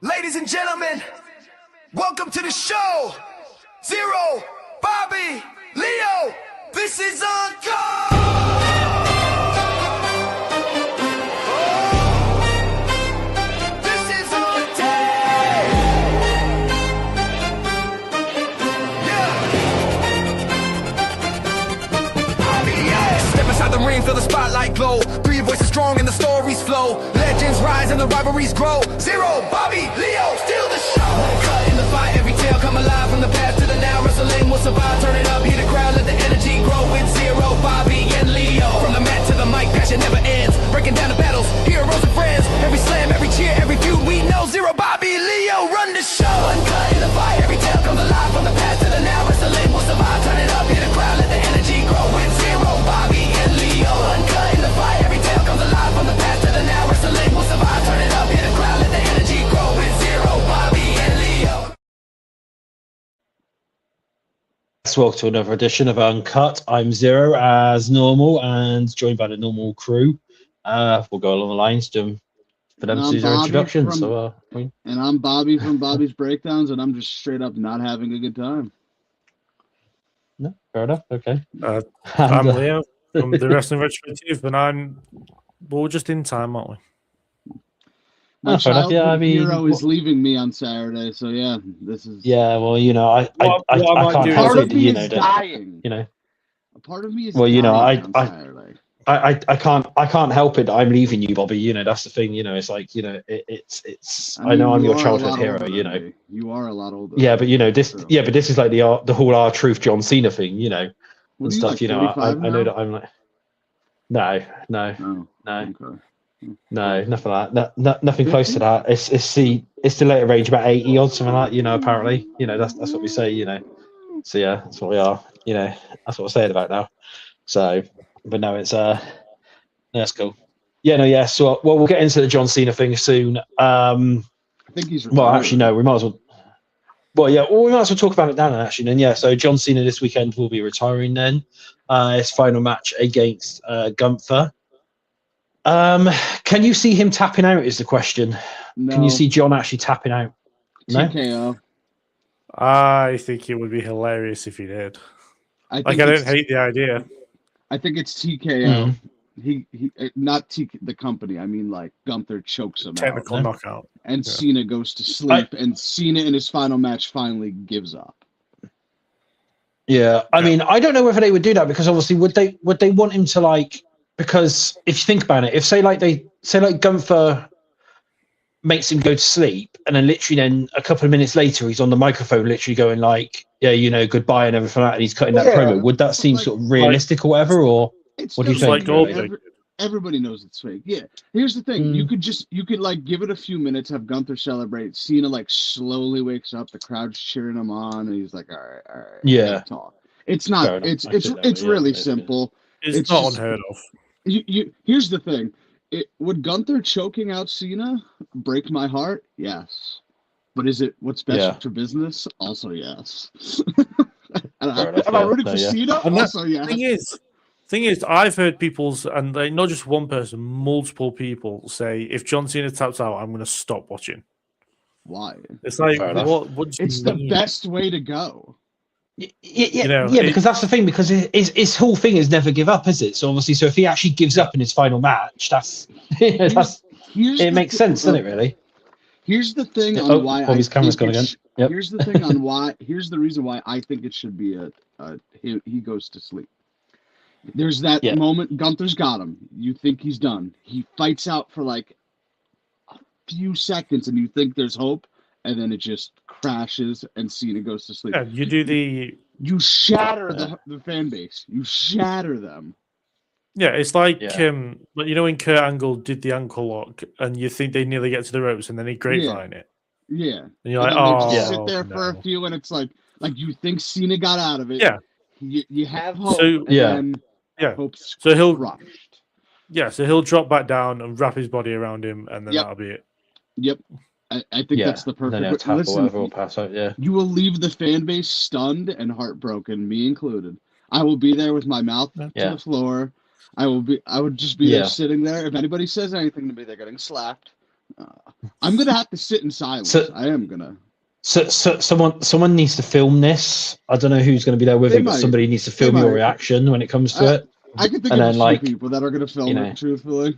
Ladies and gentlemen, welcome to the show. Zero, Bobby, Leo, this is Uncut. This is on tape. Yeah. Step inside the ring, feel the spotlight glow. Three voices strong and the stories flow. Legends rise and the rivalries grow. Zero, Bobby, Leo, steal the show. Cut in the fight, every tale come alive. From the past to the now, wrestling will survive. Turn it up, hear the crowd, let the energy grow. With Zero, Bobby, and Leo. From the mat to the mic, passion never ends. Breaking down the battles, heroes and friends. Every slam, every cheer, every feud, we know. Zero, Bobby, Leo, run the show. Uncut in the fight, every tale comes alive. From the past to the now, wrestling will survive. Turn it up, hear the crowd, let the energy grow. With Zero, Bobby, and Leo. Uncut in the fight, every tale comes alive. From the past to the now, wrestling will survive. Turn it up, hear the crowd, let the energy grow. With Zero, Bobby, and Leo. Welcome to another edition of Uncut. I'm Zero as normal and joined by the normal crew. We'll go along the lines for them to do their introduction. And I'm Bobby from Bobby's Breakdowns, and I'm just straight up not having a good time. No, fair enough. Okay. I'm Leo from the Wrestling Retrospective, and we're just in time, aren't we? My childhood hero is leaving me on Saturday, so yeah, this is. Yeah, well, you know, I can't part help of it. me You is know, dying. you know. A part of me is. Well, you know, dying on Saturday. I can't help it. I'm leaving you, Bobby. You know, that's the thing. You know, it's like, you know, it's. I know I'm your childhood hero. You know, you are a lot older. Yeah, but you know this. True. Yeah, but this is like the whole R-Truth John Cena thing. You know, and stuff. Like, you know, I know that I'm like. No. Okay. No, nothing like that. No, nothing close to that. It's the later age, about 80 odd, something like that. You know, apparently, you know, that's what we say. You know, so yeah, that's what we are. You know, that's what we're saying about now. So, but no, it's that's cool. Yeah, no, yeah. So, well, we'll get into the John Cena thing soon. I think he's retired. Well, actually, no, we might as well. Well, yeah, we might as well talk about it now. Actually, then, yeah. So, John Cena this weekend will be retiring. Then, his final match against Gunther. Can you see him tapping out is the question. No. Can you see John actually tapping out? No? TKO. I think it would be hilarious if he did. I don't hate the idea. I think it's TKO. He not the company. I mean, like, Gunther chokes him Technical out. knockout. And Cena goes to sleep, and Cena in his final match finally gives up. Yeah, I mean, I don't know whether they would do that, because obviously would they want him to, like, because if you think about it, if say Gunther makes him go to sleep, and then literally a couple of minutes later he's on the microphone literally going like, yeah, you know, goodbye and everything like that, and he's cutting that promo, would that seem sort of realistic or whatever, or what do you think? Everybody knows it's fake. Yeah. Here's the thing: you could like give it a few minutes, have Gunther celebrate. Cena like slowly wakes up, the crowd's cheering him on, and he's like, all right. Yeah. Talk. It's not. It's really simple. It's not unheard of. Here's the thing: would Gunther choking out Cena break my heart? Yes. But is it what's best for business? Also, yes. Am I rooting for Cena? Also, yes. Thing is, I've heard and not just one person, multiple people say, if John Cena taps out, I'm going to stop watching. Why? It's like, what it's the best way to go. Yeah, because that's the thing, because his whole thing is never give up, is it? So obviously, if he actually gives up in his final match, it makes sense, doesn't it, really? Here's the thing on why his camera's gone again. Yep. Here's the thing on why. Here's the reason why I think it should be he goes to sleep. There's that moment. Gunther's got him. You think he's done. He fights out for like a few seconds, and you think there's hope, and then it just crashes, and Cena goes to sleep. Yeah, you shatter the fan base. You shatter them. Yeah, it's like but you know when Kurt Angle did the ankle lock, and you think they nearly get to the ropes, and then he grapevine it. Yeah. And you're like, sit there for a few, and it's like you think Cena got out of it. Yeah. You have hope. So he'll rushed. Yeah, so he'll drop back down and wrap his body around him, and then that'll be it. Yep. I think that's the perfect. Listen, pass out, you will leave the fan base stunned and heartbroken, me included. I will be there with my mouth to the floor. I would just be there sitting there. If anybody says anything to me, they're getting slapped. I'm gonna have to sit in silence. I am gonna. So someone needs to film this. I don't know who's going to be there with you, but somebody needs to film your reaction when it comes to it. I can think of a few people that are going to film it. Truthfully,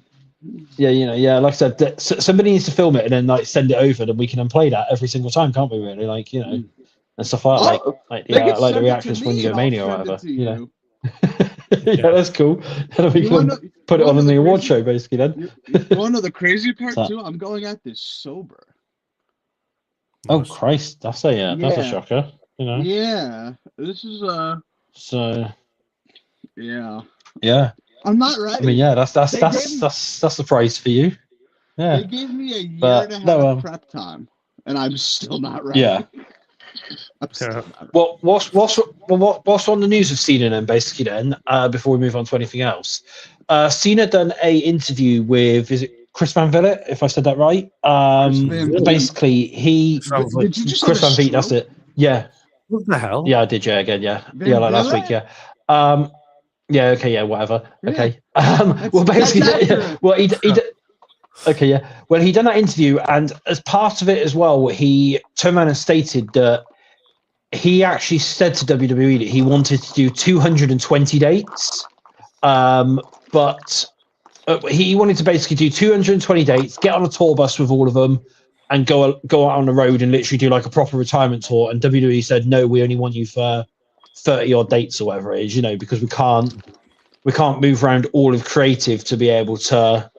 yeah. Like I said, somebody needs to film it and then like send it over, and we can unplay that every single time, can't we? Really, like and stuff like like the reactions when you go Mania or whatever. Yeah, that's cool. And we can put it on in the award show, basically. Then. You want to know the crazy part too? I'm going at this sober. Oh Christ, that's a shocker. Yeah, this is So. Yeah. I'm not ready. I mean, yeah, that's the prize for you. Yeah. They gave me a year and a half prep time, and I'm still not ready. Yeah. What's on the news of Cena then? Basically, then before we move on to anything else, Cena done a interview with Chris Van Vliet, if I said that right. Basically, Chris Van Vliet. That's it. Yeah. What the hell? Yeah, I did. Yeah, again. Yeah, like last week. Yeah. Yeah. Okay. Yeah. Whatever. Yeah. Okay. Well, basically, he okay. Yeah. Well, he done that interview, and as part of it as well, he turned around and stated that he actually said to WWE that he wanted to do 220 dates, but he wanted to basically do 220 dates, get on a tour bus with all of them, and go out on the road and literally do like a proper retirement tour. And WWE said, no, we only want you for 30 odd dates or whatever it is, because we can't move around all of creative to be able to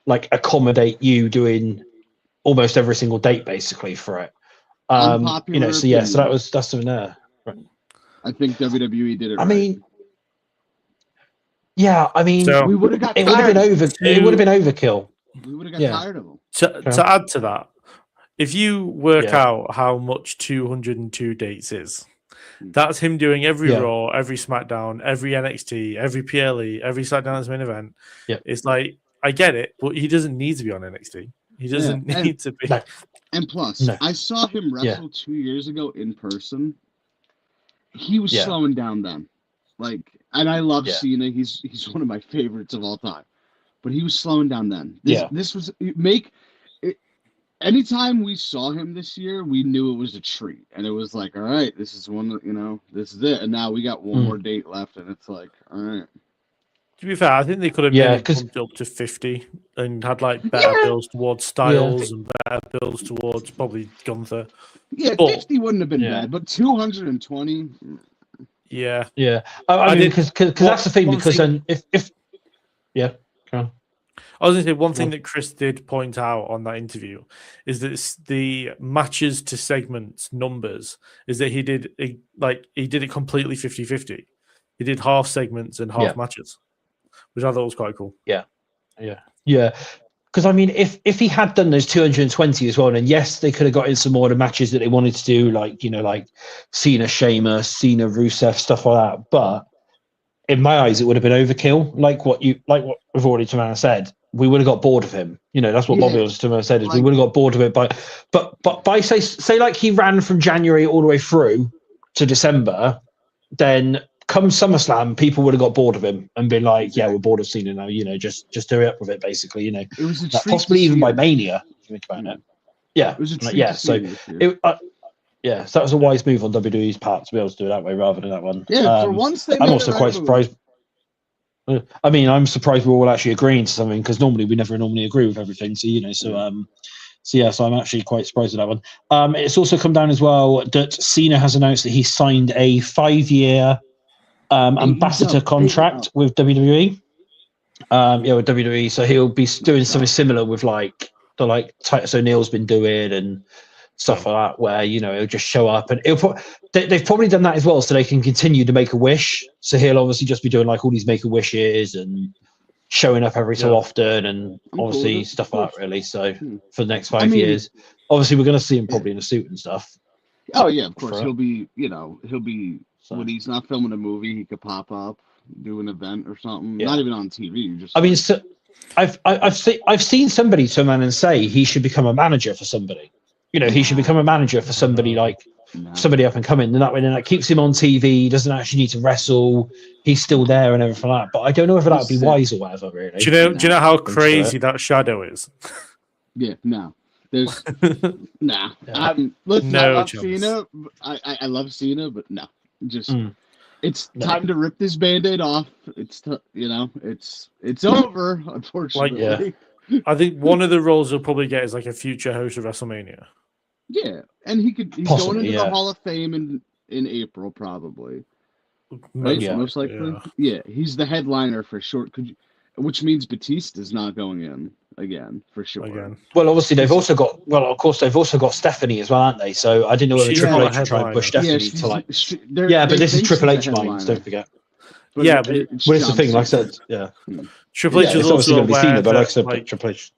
like accommodate you doing almost every single date basically for it. So that's something there. Right. I think WWE did it. I mean, so we would have got. It would have been overkill. We would have got tired of them. To add to that, if you work out how much 202 dates is, that's him doing every Raw, every SmackDown, every NXT, every PLE, every SmackDown as main event. Yeah. It's like, I get it, but he doesn't need to be on NXT. He doesn't need to be. No. And plus, I saw him wrestle 2 years ago in person. He was slowing down then. And I love Cena. He's one of my favorites of all time. But he was slowing down then. This was anytime we saw him this year, we knew it was a treat. And it was like, all right, this is this is it. And now we got one more date left, and it's like, all right. To be fair, I think they could have maybe pumped up to 50 and had like better bills towards Styles and better bills towards probably Gunther. Yeah, 50 wouldn't have been bad, but 220. Yeah. I mean, because that's the thing. Because then if go on. I was going to say one thing that Chris did point out on that interview is that the matches to segments numbers is that he did it completely 50-50. He did half segments and half matches, which I thought was quite cool. Yeah. Because I mean, if he had done those 220 as well, then yes, they could have got in some more of the matches that they wanted to do, like Cena, Sheamus, Cena, Rusev, stuff like that. But in my eyes, it would have been overkill. Like what we've already said, we would have got bored of him. That's what Bobby was said is we would have got bored of it. But by say like he ran from January all the way through to December, then come SummerSlam, people would have got bored of him and been like, "Yeah, we're bored of Cena now." Just hurry up with it, basically. It was a treat possibly even by Mania. If you think about it. Yeah, it was a treat. So that was a wise move on WWE's part to be able to do it that way rather than that one. Yeah, for once I'm also quite surprised. I mean, I'm surprised we're all actually agreeing to something because normally we never normally agree with everything. So So I'm actually quite surprised at that one. It's also come down as well that Cena has announced that he signed a 5-year ambassador contract with WWE. With WWE. So he'll be doing something similar with Titus O'Neil's been doing and stuff like that, where he'll just show up and they've probably done that as well, so they can continue to make a wish. So he'll obviously just be doing all these make a wishes and showing up every so often, and obviously stuff like that. Really, so for the next 5 years, obviously we're going to see him probably in a suit and stuff. Oh yeah, of course he'll be. When he's not filming a movie, he could pop up, do an event or something. Not even on TV. I've seen somebody turn around and say he should become a manager for somebody. He should become a manager for somebody somebody up and coming, and that keeps him on TV. He doesn't actually need to wrestle. He's still there and everything like that. But I don't know whether that would be wise or whatever. Really. Do you know how crazy that shadow is? Yeah, no. There's nah. Yeah. Listen, No I love chance. Cena. I love Cena, but no. Just it's No. time to rip this Band-Aid off. It's it's over, unfortunately. I think one of the roles he'll probably get is like a future host of WrestleMania. Yeah, and he's Possibly, going into yeah. the Hall of Fame in April, probably. Most likely. Yeah, he's the headliner for sure. Which means Batista's not going in again for sure. Again. Well, obviously they've also got. Well, of course they've also got Stephanie as well, aren't they? So I didn't know whether She's Triple not H a would try and push headliner. Stephanie to like. Yeah, But this is think Triple she's H the minds. headliner. Don't forget. But Yeah, it's Well, it's the John thing. Like I Cena. said, yeah. Triple H Yeah, is it's obviously also going to be Cena, aware but like I that, said, like, Triple H.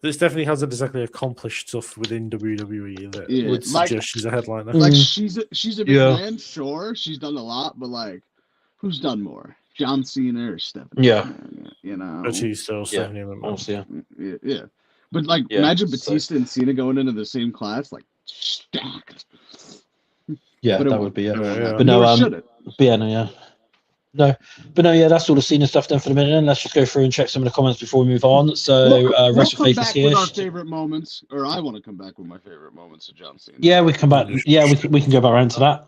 this definitely hasn't exactly accomplished stuff within WWE that would like- suggest she's a headliner. Like she's a big Yeah. man, sure. She's done a lot, but like, who's done more? John Cena or Stephanie? Yeah. You know. Batista or Yeah. Stephanie McMahon. Honestly, yeah. Yeah. But like, Yeah, imagine so- Batista and Cena going into the same class, like stacked. Yeah, But it that won't. would be Yeah. But no, Nor should it. But yeah, no, yeah. No, but no, yeah, that's all the Cena stuff done for the minute. And let's just go through and check some of the comments before we move on. So, We'll Rest come Faith is back here. with our favorite moments, or I want to come back with my favorite moments of John Cena. Yeah, we can come back. Yeah, we can go back around to that.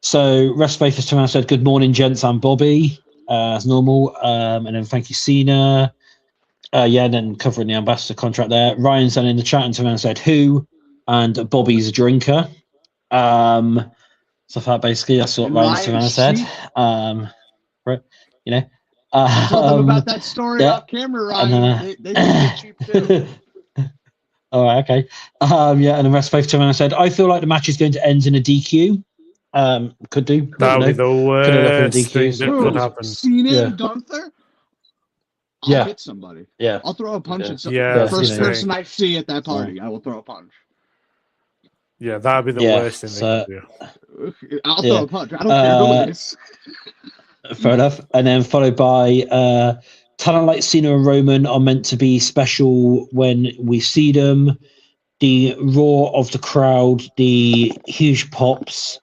So, Rest Faith is to said, "Good morning, gents. I'm Bobby, as normal." And then thank you, Cena. Yeah, and then covering the ambassador contract there. Ryan's then in the chat and someone said, "Who?" And Bobby's a drinker. Stuff like that, basically. That's what Ryan said. Right, you know. I told them about that story off camera, Ryan. They think cheap too. All right, okay. Yeah, and the rest of Faith said, "I feel like the match is going to end in a DQ." Could do. That would be the worst thing that could happen. Cena and Gunther? I'll hit somebody. Yeah. I'll throw a punch at somebody. Yeah, The first Cena. person I see at that party, I will throw a punch. Yeah, that would be the worst thing they could do. I'll throw a punch. I don't care who it is. Fair enough. And then followed by talent like Cena and Roman are meant to be special when we see them. The roar of the crowd, the huge pops,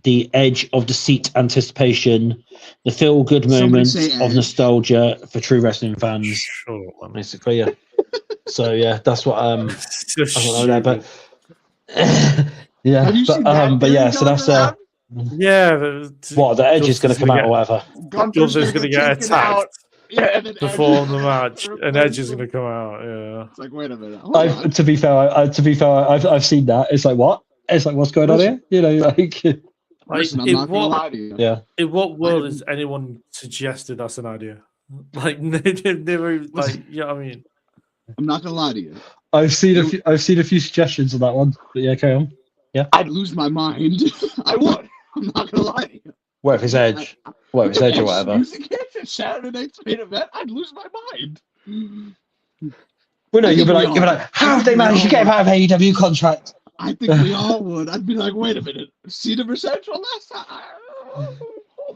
the edge of the seat anticipation, the feel-good moments of nostalgia for true wrestling fans. Sure. Basically, yeah. So yeah, that's what that's what I'm there, but yeah, but yeah, so that's yeah. What the edge is going to come out or whatever. Gunther's going to get attacked. Yeah, and then before the match, and Edge is going to come out. Yeah, it's like, wait a minute. To be fair, I've seen that. It's like, what? It's like, what's going on here? You know, like Listen, I'm not gonna lie to you. Yeah. In what world has anyone suggested that's an idea? Like, never. Like, yeah, I mean, I'm not gonna lie to you. I've seen a few suggestions on that one. But yeah, carry on. Yeah. I'd lose my mind. I would. I'm not gonna lie to you. What if it's Edge? What if it's Edge or whatever? Music hits at Saturday night's main event. I'd lose my mind. Well, no, you'd be like, how have they managed to get him out of AEW contract? I think we all would. I'd be like, wait a minute, Cena versus Edge on last time. Hold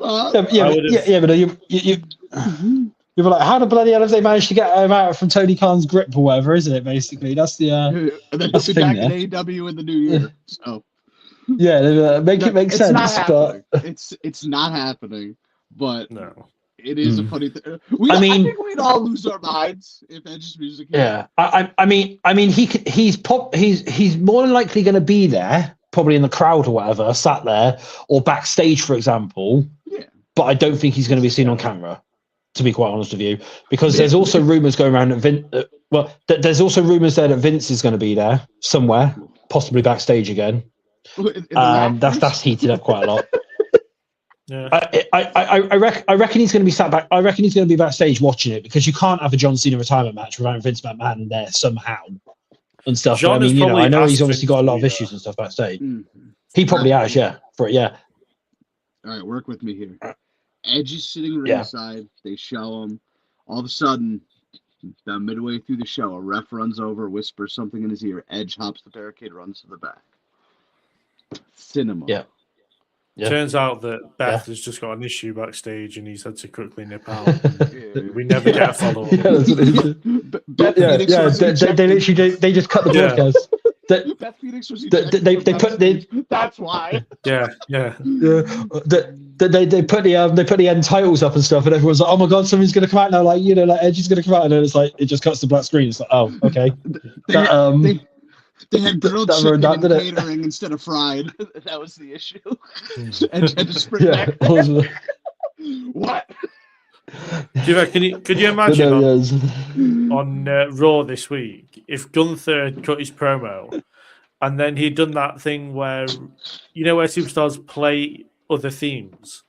on. But you'd be like, how the bloody hell have they managed to get him out from Tony Khan's grip or whatever, isn't it? Basically, that's the. And then he'll be back in AEW in the new year. So. Yeah, make it make sense, but it's not happening. But no, it is a funny thing. I think we'd all lose our minds if Edge's music. Yeah, I mean, he's more than likely going to be there, probably in the crowd or whatever, sat there or backstage, for example. Yeah. But I don't think he's going to be seen on camera, to be quite honest with you, because there's also rumors going around that there's also rumors there that Vince is going to be there somewhere, possibly backstage again. That's heated up quite a lot. Yeah. I reckon he's going to be sat back. I reckon he's going to be backstage watching it, because you can't have a John Cena retirement match without Vince McMahon there somehow and stuff. John I mean, I know he's obviously Vince got a lot of issues and stuff backstage. Mm-hmm. He probably has, yeah. For it, yeah. All right, work with me here. Edge is sitting ringside. They show him. All of a sudden, about midway through the show, a ref runs over, whispers something in his ear. Edge hops the barricade, runs to the back. Cinema. Yeah. Turns out that Beth has just got an issue backstage, and he's had to quickly nip out. We never get a follow up. They literally they just cut the broadcast. Beth Phoenix was that's why. Yeah. they put the end titles up and stuff, and everyone's like, "Oh my god, something's gonna come out now!" Like like Edge is gonna come out, and then it's like it just cuts to black screen. It's like, oh, okay. They had grilled chicken and catering instead of fried. That was the issue. And had to sprint back. What? Could you imagine on Raw this week if Gunther had cut his promo and then he'd done that thing where where superstars play other themes,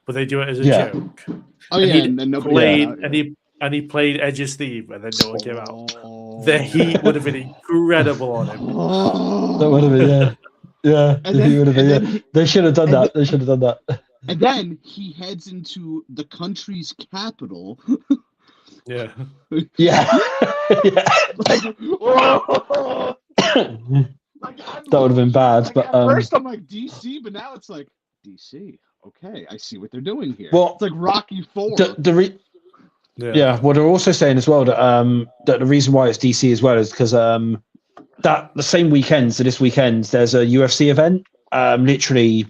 but they do it as a joke. Oh yeah, and then nobody he played Edge's theme, and then no one came out. The heat would have been incredible on him. That would have been, yeah. He would have been, They should have done that. They should have done that. And then he heads into the country's capital. Yeah. Yeah. That would have been bad. But at first I'm like DC, but now it's like DC. Okay, I see what they're doing here. Well, it's like Rocky IV. Yeah. Well, they're also saying as well that that the reason why it's DC as well is because that the same weekend, so this weekend, there's a UFC event, literally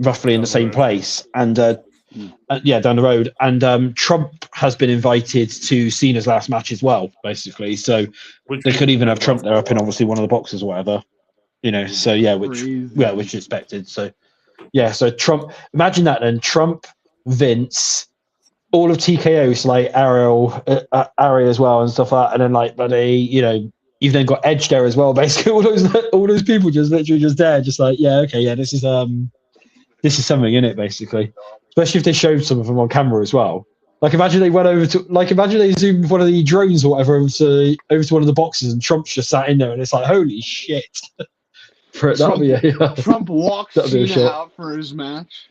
roughly in the same place, and down the road, and Trump has been invited to Cena's last match as well, basically. So they could even have Trump there up in obviously one of the boxes or whatever, So which is expected. So so Trump. Imagine that then, Trump, Vince, all of TKO, so like Ari as well and stuff like that, and then like you've then got Edge there as well. Basically, all those people just literally just there, just like this is something in it, basically. Especially if they showed some of them on camera as well. Like imagine they went over to imagine they zoomed one of the drones or whatever over to one of the boxes and Trump's just sat in there and it's like holy shit. Trump walks Cena out for his match.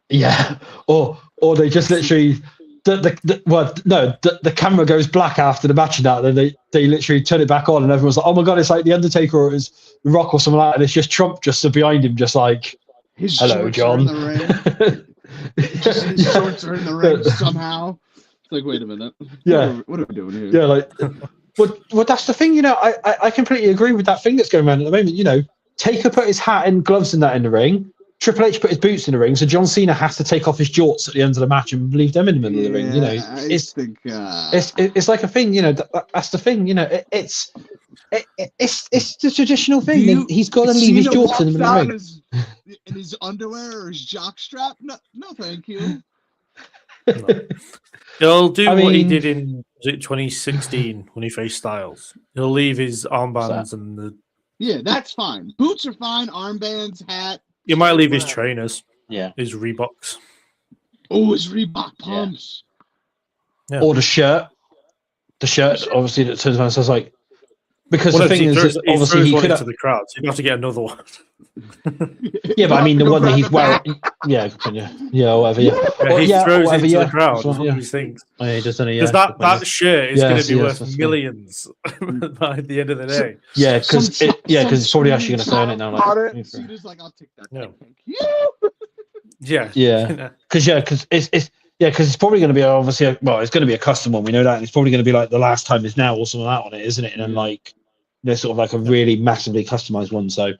Yeah, or they just literally the camera goes black after the match and that, and then they literally turn it back on and everyone's like, oh my god, it's like the Undertaker or it's The Rock or something like that, and it's just Trump just behind him, just like, his hello, John. His shorts are in the ring somehow. It's like, wait a minute. Yeah, what are we doing here? Yeah, like, well, that's the thing. I completely agree with that thing that's going around at the moment. Taker put his hat and gloves and that in the ring. Triple H put his boots in the ring, so John Cena has to take off his jorts at the end of the match and leave them in the middle of the ring. It's like a thing. That's the thing. It's the traditional thing. He's got to leave his jorts in the middle of the ring. In his underwear or his jockstrap? No, thank you. He'll do what he did in 2016 when he faced Styles. He'll leave his armbands and the. Yeah, that's fine. Boots are fine. Armbands, hat. You might leave his trainers. Yeah. His Reeboks. Oh, his Reebok pumps. Yeah. Or the shirt. The shirt, obviously, that turns around and says, like, because the thing is, obviously, he could have. To the crowd, so you'd have to get another one. Yeah, but I mean, the one that he's wearing. Yeah, whatever. He throws it to the crowd. That's one of these things. Oh, yeah, he does, because that shirt is going to be worth millions by the end of the day. Yeah, because it's probably actually going to turn it now. Like, I'll take that. No. Yeah. Because it's probably going to be obviously it's going to be a custom one. We know that, and it's probably going to be like the last time is now or something like that on it, isn't it? And then like there's sort of like a really massively customized one. So,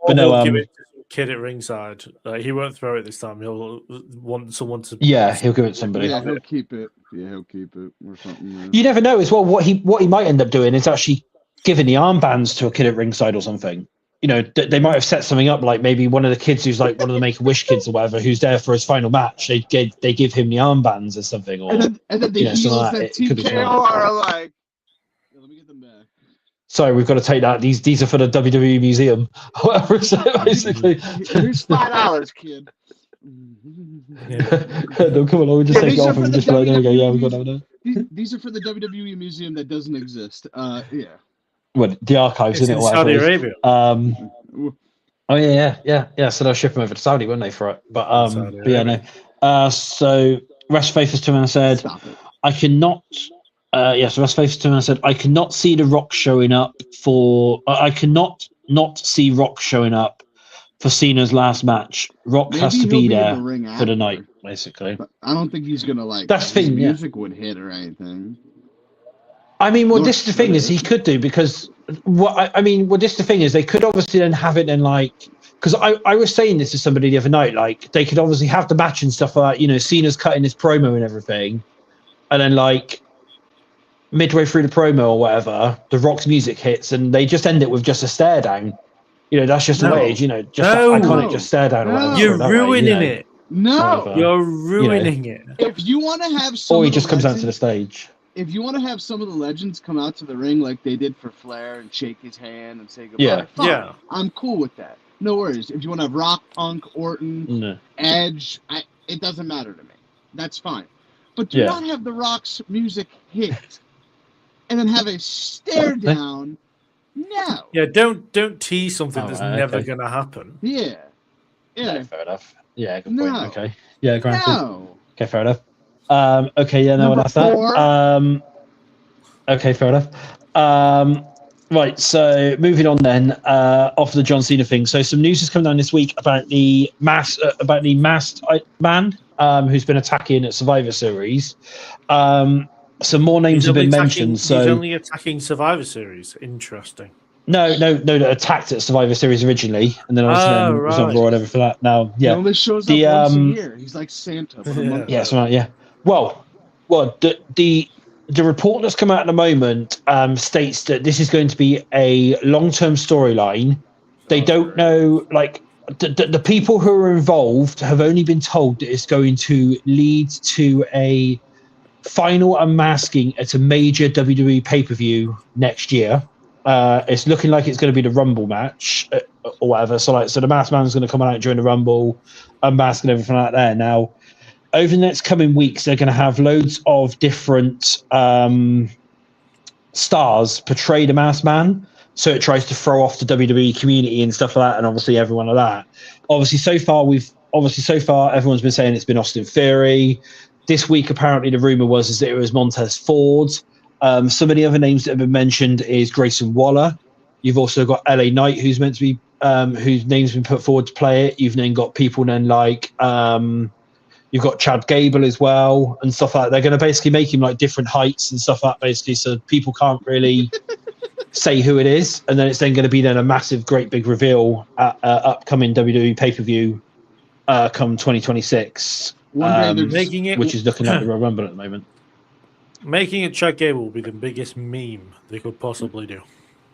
but no, give it to some kid at ringside. He won't throw it this time. He'll want someone to. Yeah, he'll give it to somebody. Yeah, he'll keep it. Yeah, he'll keep it or something. Yeah. You never know as well. What he might end up doing is actually giving the armbands to a kid at ringside or something. They might have set something up, like maybe one of the kids who's like one of the Make-A-Wish kids or whatever, who's there for his final match. They give him the armbands or something, or and then the heels that TKO are like, let me get them back. Sorry, we've got to take that. These are for the WWE museum, whatever. So basically, here's $5, kid. No, come on, we'll just take it off and just like, there we go. Yeah, we got that now. These are for the WWE museum that doesn't exist. Yeah. Well, the archives, it's in it? Saudi Arabia. Oh yeah. So they'll ship them over to Saudi, wouldn't they, for it? But no. So Rest Faithful to me said, I cannot. So Rest Faithful to me said, I cannot see the Rock showing up for. I cannot not see Rock showing up for Cena's last match. Rock has to be there for the night, basically. But I don't think he's gonna like. That's the thing. Music would hit or anything. I mean, well, this is the thing is he could do because what I mean, well, this the thing is, they could obviously then have it in like, because I was saying this to somebody the other night, like they could obviously have the match and stuff like that, you know, Cena's cutting his promo and everything, and then like midway through the promo or whatever, the Rock's music hits and they just end it with just a stare down. You know, that's just the way it is, you know, just that iconic just stare down or whatever. You're ruining it. No, whatever, you're ruining it. If you want to have some, or he just comes out to the stage. If you want to have some of the legends come out to the ring like they did for Flair and shake his hand and say goodbye, fine. I'm cool with that. No worries. If you want to have Rock, Punk, Orton, Edge, it doesn't matter to me. That's fine. But do not have the Rock's music hit and then have a stare down. No. Yeah, don't tease something that's never going to happen. Yeah. Yeah, fair enough. Yeah, good No. point. Okay. Yeah, granted. No. Okay, fair enough. Okay, yeah, no, that's that. Okay, fair enough. Right, so moving on then, off the John Cena thing. So some news has come down this week about the masked man who's been attacking at Survivor Series. Some more names have been mentioned. So he's only attacking Survivor Series. Interesting. No, attacked at Survivor Series originally, and then obviously was on Raw or whatever for that. Now, yeah, he only shows up once a year. He's like Santa. Yes, right, yeah. Well, the report that's come out at the moment states that this is going to be a long-term storyline. They don't know, like the people who are involved have only been told that it's going to lead to a final unmasking at a major WWE pay-per-view next year. It's looking like it's going to be the Rumble match or whatever. So the Masked Man's going to come out during the Rumble, unmask and everything like that. Now, over the next coming weeks, they're going to have loads of different stars portray the Masked Man. So it tries to throw off the WWE community and stuff like that, and obviously everyone like that. Obviously, so far, everyone's been saying it's been Austin Theory. This week, apparently, the rumor was that it was Montez Ford. Some of the other names that have been mentioned is Grayson Waller. You've also got LA Knight, who's meant to be whose name's been put forward to play it. You've then got people then like you've got Chad Gable as well and stuff like that. They're going to basically make him like different heights and stuff like that, basically, so people can't really say who it is. And then it's then going to be then a massive, great big reveal at upcoming WWE pay-per-view come 2026. Making it, which is looking like the Royal Rumble at the moment. Making it Chad Gable will be the biggest meme they could possibly do.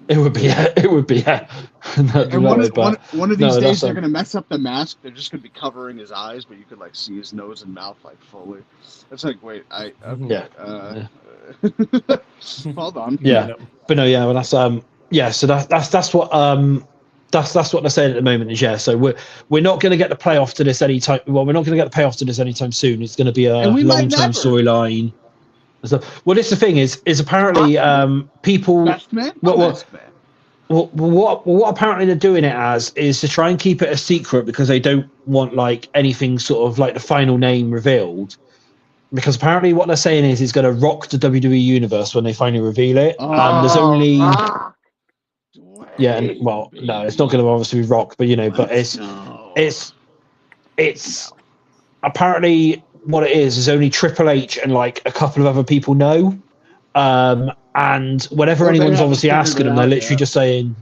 It would be, yeah. And one of these days they're going to mess up the mask. They're just going to be covering his eyes, but you could like see his nose and mouth like fully. It's like, wait, hold on. Yeah, but no, yeah. Well, that's So that's what that's what they're saying at the moment is So we're not going to get the playoff to this anytime. Well, we're not going to get the payoff to this anytime soon. It's going to be a long-term storyline. So, well, this the thing is apparently people. What apparently they're doing it as is to try and keep it a secret because they don't want like anything sort of like the final name revealed. Because apparently what they're saying is it's going to rock the WWE universe when they finally reveal it. There's only no, it's not going to obviously rock, but but it's apparently. What it is only Triple H and like a couple of other people know. And whenever anyone's obviously asking them, they're literally just saying,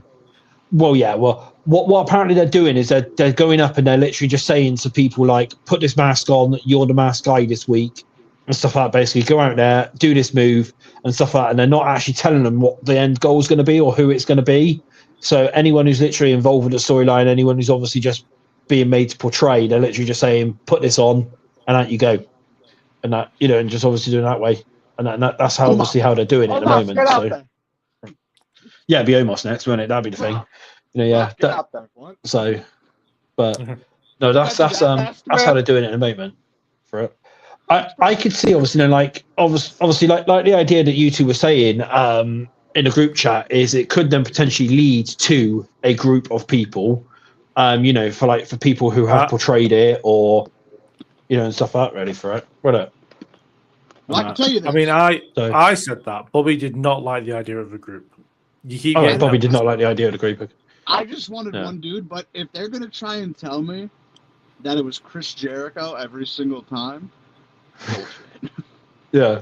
what apparently they're doing is they're going up and they're literally just saying to people like, put this mask on, you're the masked guy this week and stuff like that. Basically go out there, do this move and stuff like that. And they're not actually telling them what the end goal is going to be or who it's going to be. So anyone who's literally involved with the storyline, anyone who's obviously just being made to portray, they're literally just saying, put this on. And out you go, and that and just obviously doing it that way, and that's how obviously how they're doing it at the moment. So yeah, it'd be Omos next, wouldn't it? That'd be the thing, so, but no, that's how they're doing it at the moment. For it, I could see obviously obviously like the idea that you two were saying in the group chat is it could then potentially lead to a group of people, for people who have portrayed it or. And stuff like that ready for it. Well, I can tell you that. I mean, I said that. Bobby did not like the idea of a group. Bobby did not like the idea of the group. I just wanted one dude, but if they're going to try and tell me that it was Chris Jericho every single time, bullshit. Yeah.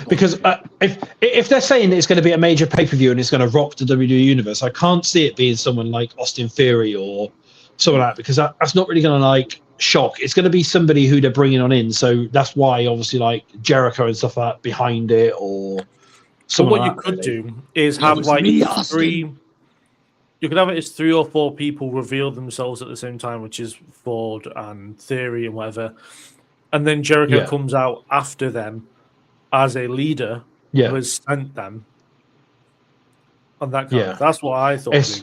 Because if they're saying it's going to be a major pay-per-view and it's going to rock the WWE universe, I can't see it being someone like Austin Theory or someone like that, because that's not really going to like shock. It's going to be somebody who they're bringing on in, so that's why obviously like Jericho and stuff like that behind it, or so what like you could do is have like three. You could have it as 3 or 4 people reveal themselves at the same time, which is Ford and Theory and whatever, and then Jericho comes out after them as a leader who has sent them. On that kind of, that's what I thought. It's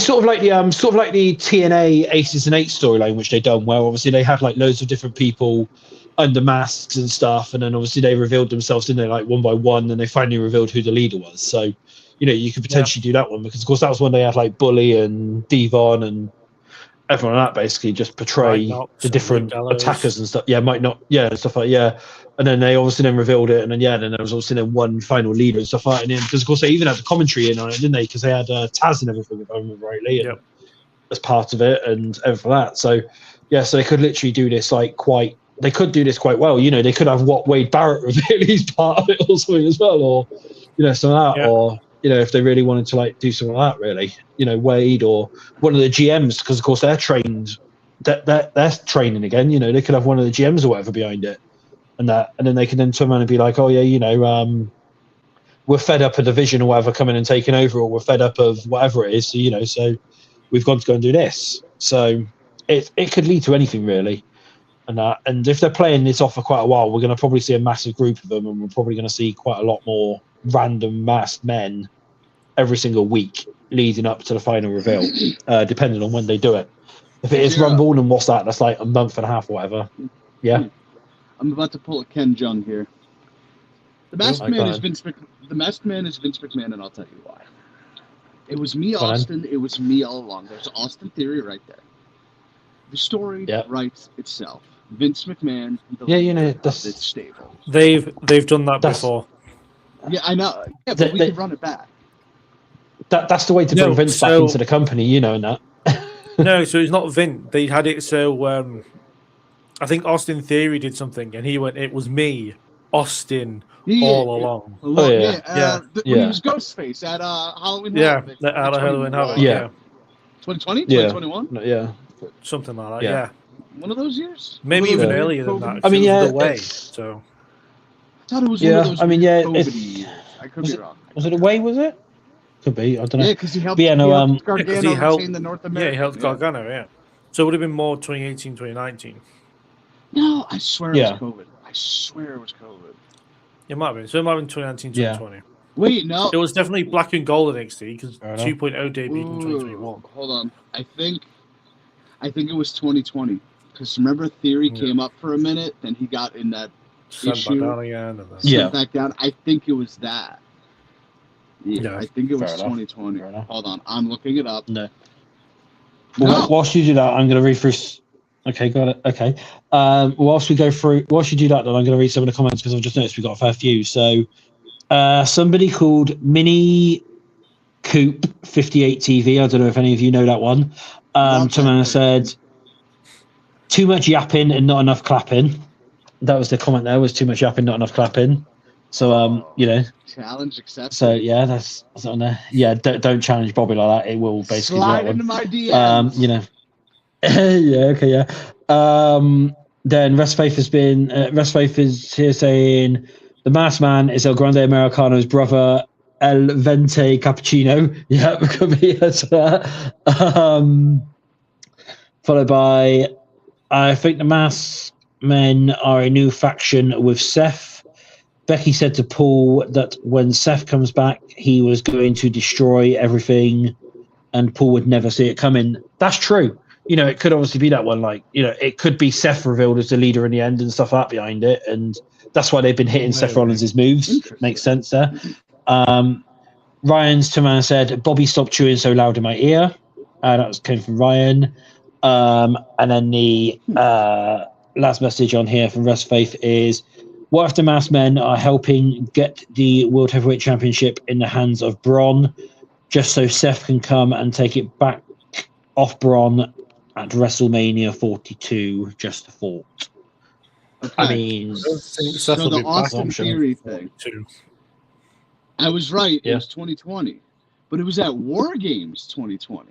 sort of like the TNA Aces and Eights storyline, which they done well. Obviously, they had like loads of different people under masks and stuff, and then obviously they revealed themselves, didn't they? Like one by one, and they finally revealed who the leader was. So, you could potentially do that one, because of course that was when they had like Bully and Devon and everyone like that basically just portray the different attackers and stuff. Stuff like and then they obviously revealed it, and then then there was obviously one final leader and stuff like that. And because of course they even had the commentary in on it, didn't they? Because they had Taz and everything, if I remember rightly, as part of it and everything like that. So so they could literally do this they could do this quite well. They could have Wade Barrett reveal he's part of it or something as well, or something like that, or if they really wanted to like do something like that, really, Wade or one of the GMs, because of course they're trained, they're training again. They could have one of the GMs or whatever behind it, and then they can then turn around and be like, oh yeah, we're fed up of division or whatever coming and taking over, or we're fed up of whatever it is. So so we've got to go and do this. So it could lead to anything really. And if they're playing this off for quite a while, we're going to probably see a massive group of them, and we're probably going to see quite a lot more random masked men every single week leading up to the final reveal, depending on when they do it. If it is Rumble, then what's that? That's like a month and a half or whatever. Yeah. I'm about to pull a Ken Jung here. The masked man is Vince McMahon, and I'll tell you why. It was me, Austin. It was me all along. There's Austin Theory right there. The story writes itself. Vince McMahon, that's this stable. They've done that before. Yeah, I know. Yeah, but we can run it back. That's the way to bring Vince back into the company, and that. No, so it's not Vince. They had it so I think Austin Theory did something, and he went, "It was me, Austin, all along." When he was Ghostface at Halloween Havoc. At Halloween Havoc. 2020? 2021? Yeah. Something like that, yeah. One of those years? Maybe even earlier than that. I mean, the way, so. I thought it was one of those COVID years. I could be wrong. Was it away, was it? Could be, I don't know. Yeah, because he helped Gargano retain the North American. Yeah, he helped Gargano, yeah. So it would have been more 2018, 2019. No, I swear it was COVID. I swear it was COVID. It might have been. So it might have been 2019, 2020. Wait, no. It was definitely Black and Gold NXT, because 2.0 debuted in 2021. Hold on. I think it was 2020. Because remember, Theory came up for a minute, then he got in that issue. Back down again. And then back down. I think it was that. Yeah, I think it was 2020. Hold on. I'm looking it up. No. Whilst you do that, I'm going to read through... Okay, got it. Okay. Whilst you do that, then I'm going to read some of the comments, because I've just noticed we've got a fair few. So, somebody called Mini Coop 58 TV. I don't know if any of you know that one. Someone said, "Too much yapping and not enough clapping." That was the comment. There was too much yapping, not enough clapping. So challenge accepted. So yeah, that's on there. Yeah, don't challenge Bobby like that. It will basically slide into my DMs. Okay, yeah. Then Rest Faith is here saying the Masked Man is El Grande Americano's brother, El Vente Cappuccino. Yeah, it could be followed by, I think the Masked Men are a new faction with Seth. Becky said to Paul that when Seth comes back, he was going to destroy everything, and Paul would never see it coming. That's true. It could obviously be that one. Like, it could be Seth revealed as the leader in the end and stuff like that behind it, and that's why they've been hitting Seth Rollins' moves. Makes sense there. Ryan's to man said, "Bobby, stop chewing so loud in my ear." That came from Ryan. And then the last message on here from Rest Faith is, "What if the Masked Men are helping get the World Heavyweight Championship in the hands of Braun, just so Seth can come and take it back off Braun at WrestleMania 42? Just a thought." Okay. I mean, so the Austin Theory thing. I was right. It was 2020, but it was at War Games 2020.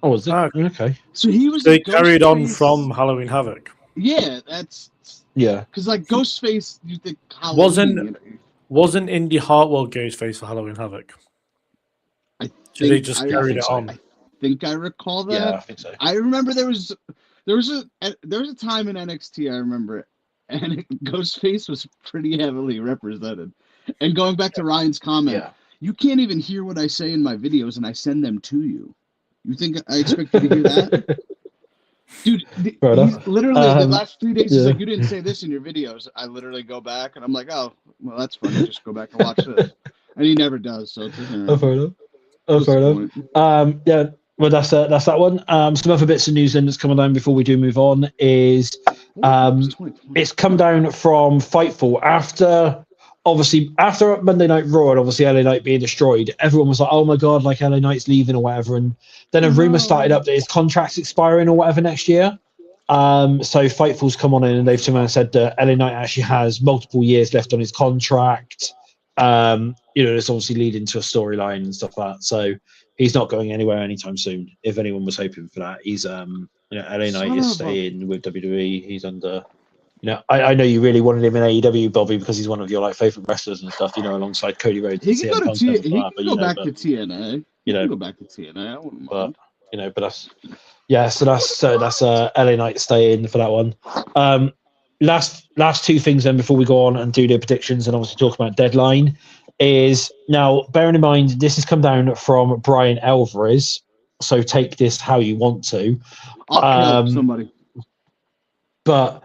Oh, was it? Okay. So he was. They carried on from Halloween Havoc. Yeah, that's because like Ghostface, you think Halloween, wasn't Indy Hartwell Ghostface for Halloween Havoc? So they just carried it on. I think I recall that. Yeah, I think so. I remember there was a time in NXT. I remember it, and Ghostface was pretty heavily represented. And going back to Ryan's comment, you can't even hear what I say in my videos, and I send them to you. You think I expect you to hear that? Dude, he's literally the last 3 days, he's like, you didn't say this in your videos. I literally go back, and I'm like, oh, well, that's funny. Just go back and watch this. And he never does, so it's fair enough. Yeah, well, that's that one. Some other bits of news then that's coming down before we do move on is it's come down from Fightful after Monday Night Raw and obviously LA Knight being destroyed. Everyone was like, oh my god, like LA Knight's leaving or whatever, and then a rumor started up that his contract's expiring or whatever next year. So Fightful's come on in and they've said that LA Knight actually has multiple years left on his contract. It's obviously leading to a storyline and stuff like that. So he's not going anywhere anytime soon. If anyone was hoping for that, he's LA Knight is staying with WWE. He's under. I know you really wanted him in AEW, Bobby, because he's one of your like favorite wrestlers and stuff. Alongside Cody Rhodes. He can go to go back to TNA. He can go back to TNA. I wouldn't mind. But that's LA Knight staying for that one. Last two things then before we go on and do the predictions and obviously talk about deadline is now bearing in mind this has come down from Brian Alvarez, so take this how you want to. I'll kill somebody. But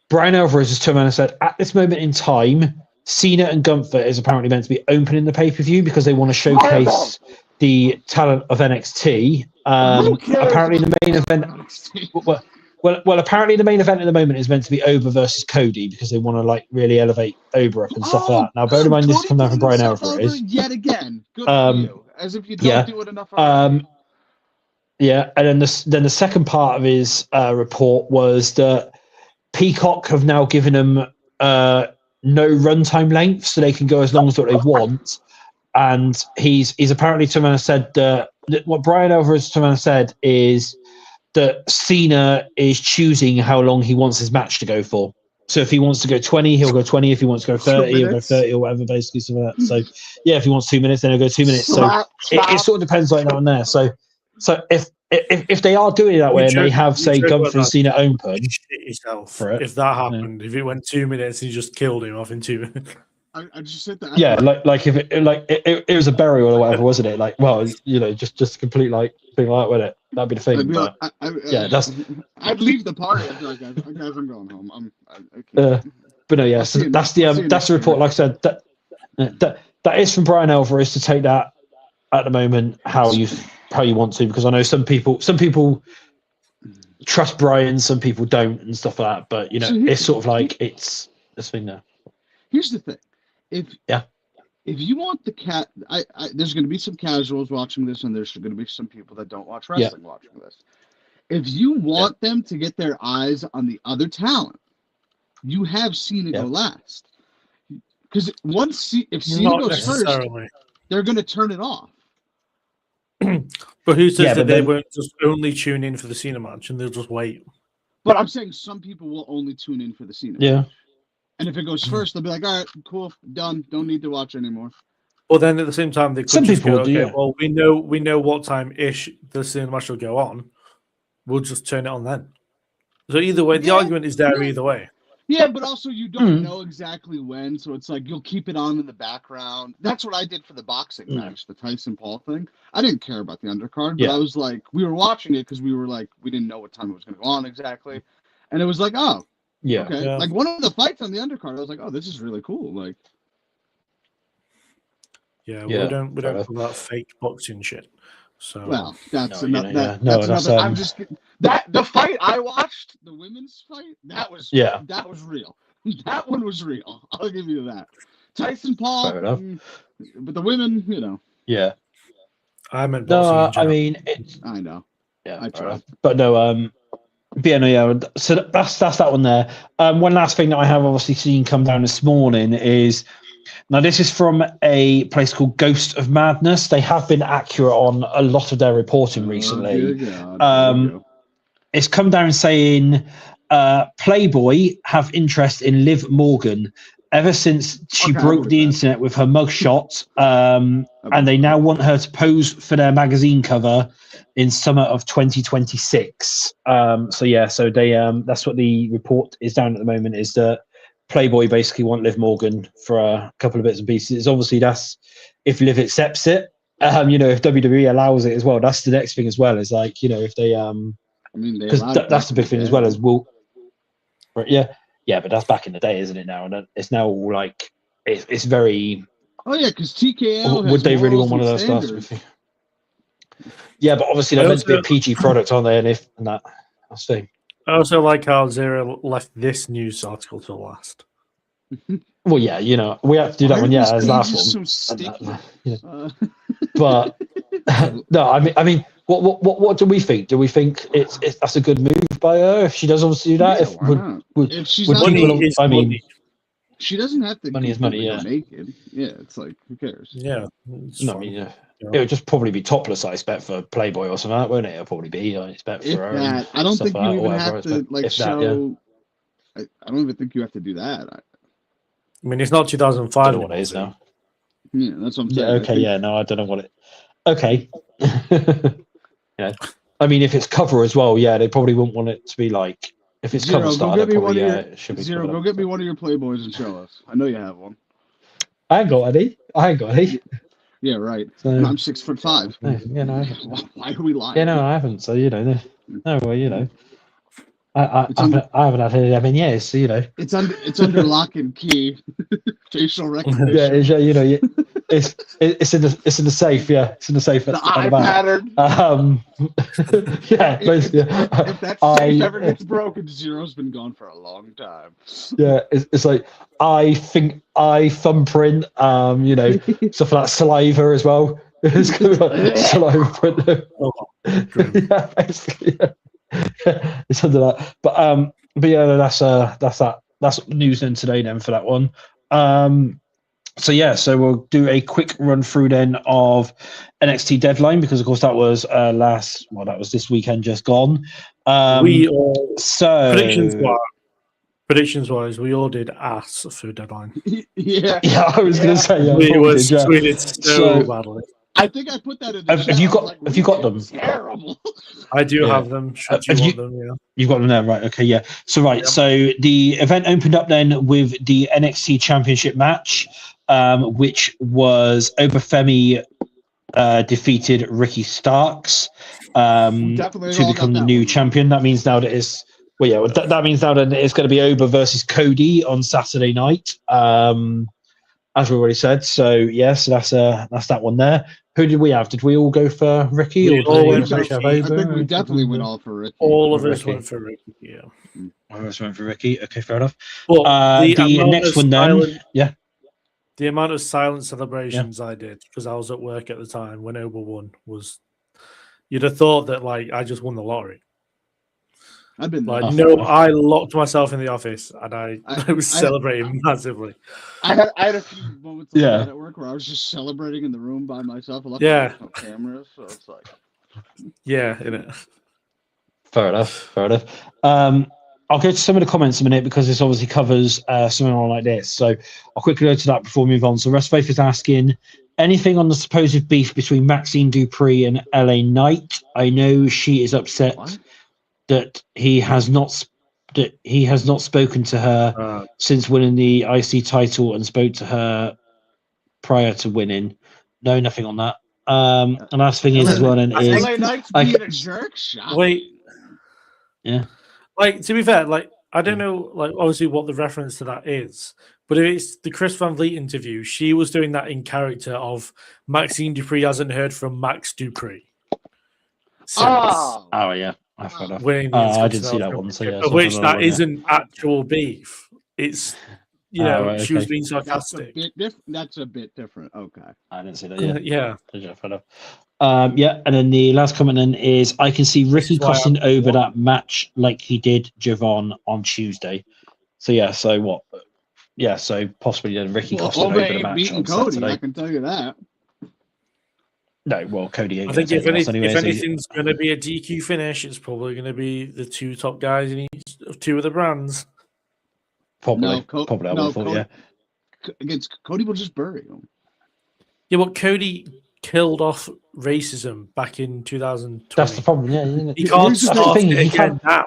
Brian Alvarez has turned around and said, at this moment in time, Cena and Gunther is apparently meant to be opening the pay-per-view because they want to showcase the talent of NXT. Apparently the main event... Well, apparently the main event at the moment is meant to be Oba versus Cody because they want to like really elevate Oba up and stuff like that. Now, bear in mind this has come down from Brian Alvarez. Yet again, good for you. As if you don't do it enough. And then the second part of his report was that Peacock have now given them no runtime length, so they can go as long as what they want. And he's apparently turned around and said that what Brian Alvarez turned around and said is that Cena is choosing how long he wants his match to go for. So if he wants to go 20, he'll go 20. If he wants to go 30, he'll go 30 or whatever, basically. So if he wants 2 minutes, then he'll go 2 minutes. So it sort of depends like that and there. So if they are doing it that way and they have, say, Gunther and Cena open for it. If that happened, if it went 2 minutes and he just killed him off in 2 minutes. I just said that. Yeah, like if it was a burial or whatever, wasn't it? Like, well, just a complete like thing like that, wouldn't it? That'd be the thing. That's. I'd leave the party. I'd be like, guys, I'm going home. But no, yeah. So that's the report. Like I said, that is from Brian Alvarez to take that at the moment how you want to, because I know some people trust Brian, some people don't, and stuff like that. But it's sort of like it's this thing there. Here's the thing. If you want the there's going to be some casuals watching this, and there's going to be some people that don't watch wrestling watching this. If you want them to get their eyes on the other talent, you have Cena go last. Because if Cena goes first, they're going to turn it off. But who says that they won't just only tune in for the Cena match and they'll just wait? But I'm saying some people will only tune in for the Cena match. And if it goes first, they'll be like, all right, cool, done. Don't need to watch anymore. Well, then at the same time, they could just go, okay, well, we know what time-ish the Cena match will go on. We'll just turn it on then. So either way, the argument is there either way. Yeah, but also you don't know exactly when, so it's like you'll keep it on in the background. That's what I did for the boxing match, the Tyson Paul thing. I didn't care about the undercard, but I was like, we were watching it because we were like, we didn't know what time it was going to go on exactly. And it was like, oh, okay. Yeah. Like one of the fights on the undercard, I was like, "Oh, this is really cool!" Like, we don't talk about fake boxing shit. So, well, that's another. I'm just the fight I watched, the women's fight, that was real. That one was real. I'll give you that. Tyson Paul, but the women, Yeah. I meant boxing. No, I mean, I know. Yeah, I tried. But no, Yeah. So that's that one there. One last thing that I have obviously seen come down this morning is now this is from a place called Ghost of Madness. They have been accurate on a lot of their reporting recently. It's come down saying Playboy have interest in Liv Morgan ever since she broke the internet with her mugshot, and they now want her to pose for their magazine cover in summer of 2026. So they that's what the report is down at the moment, is that Playboy basically want Liv Morgan for a couple of bits and pieces. Obviously, that's if Liv accepts it. If WWE allows it as well, that's the next thing as well. Is like, if they because that's the big thing as well as but that's back in the day, isn't it? Now and it's now all like it's very. Oh yeah, because TKO would they really want one of those stuff? Yeah, but obviously they're meant to be a PG product, aren't they? And that's the thing. I also like how Zero left this news article to last. Well, yeah, we have to do that one. Yeah, as last one. So but no, I mean, what do we think? Do we think it's that's a good move by her if she does obviously do that? Yeah, if she's not money, she doesn't have to. Money is money. Yeah, naked. Yeah, it's like who cares? Yeah, no, I mean, it would just probably be topless, I expect, for Playboy or something, won't it? It'll probably be, I expect, for her. I don't think you even have to show. I don't even think you have to do that. I mean, it's not 2005. I don't know what it is now. Yeah, that's what I'm saying. Yeah, okay, no, I don't know what it. Okay. I mean, if it's cover as well, they probably wouldn't want it to be like if it's cover style. It should be Zero, go get me one of your Playboys and show us. I know you have one. I ain't got any. Yeah, right. So, I'm 6'5". Why are we lying? Yeah, no, I haven't. So no, well, I haven't had any of them in years. So it's under lock and key, facial recognition. Yeah, it's in the safe. Yeah, it's in the safe. The eye pattern. Yeah, basically. If that safe ever gets broken, Zero's been gone for a long time. Yeah, it's like eye thumbprint. Stuff like saliva as well. It's kind of like saliva print. Yeah, basically. Yeah. It's under that, but yeah, that's news then today then for that one. So we'll do a quick run through then of NXT Deadline, because of course that was that was this weekend just gone. Predictions wise, we all did ass for Deadline. Yeah, I was gonna say we were tweeted so badly. I think I put that in the chat. Have you got them? Terrible. I do have them. You've got them there, right? Okay, yeah. So so the event opened up then with the NXT Championship match, which was Obafemi defeated Ricky Starks to become the new champion. That means now that it's that means now that it's going to be Oba versus Cody on Saturday night. As we already said, so that's that one there. Who did we have? Did we all go for Ricky? I think we definitely went all for Ricky. All of us went for Ricky. Yeah, all of us went for Ricky. Okay, fair enough. Well, the next one then, the amount of silent celebrations I did because I was at work at the time when Oba won was, you'd have thought that I just won the lottery. I've been I locked myself in the office and I was celebrating massively. I had a few moments like that at work where I was just celebrating in the room by myself. No cameras, so it's like, Fair enough. I'll go to some of the comments in a minute because this obviously covers something like this. So I'll quickly go to that before we move on. So Russ Faith is asking, anything on the supposed beef between Maxine Dupree and LA Knight? I know she is upset that he has not spoken to her since winning the IC title and spoke to her prior to winning. No, nothing on that. And last thing is as well then is LA Knight's being a jerk shot. Wait. Yeah. To be fair, I don't know obviously what the reference to that is, but if it's the Chris Van Vliet interview, she was doing that in character of Maxine Dupree hasn't heard from Max Dupree. Oh yeah. I didn't see that one. So which that isn't actual beef. It's know, she was being sarcastic. That's a bit different. Okay. I didn't see that. Yeah. Yeah. And then the last comment then is, I can see Ricky costing over that match like he did Javon on Tuesday. So yeah, so what? Yeah, so possibly then Ricky costing over the match on Cody, Saturday. I can tell you that. No, well, Cody ain't. I think if anything's going to be a DQ finish, it's probably going to be the two top guys in each of two of the brands. Probably. I would have thought, yeah. Against Cody will just bury him. Yeah, but Cody killed off racism back in 2020. That's the problem. Yeah, he can't start it again now.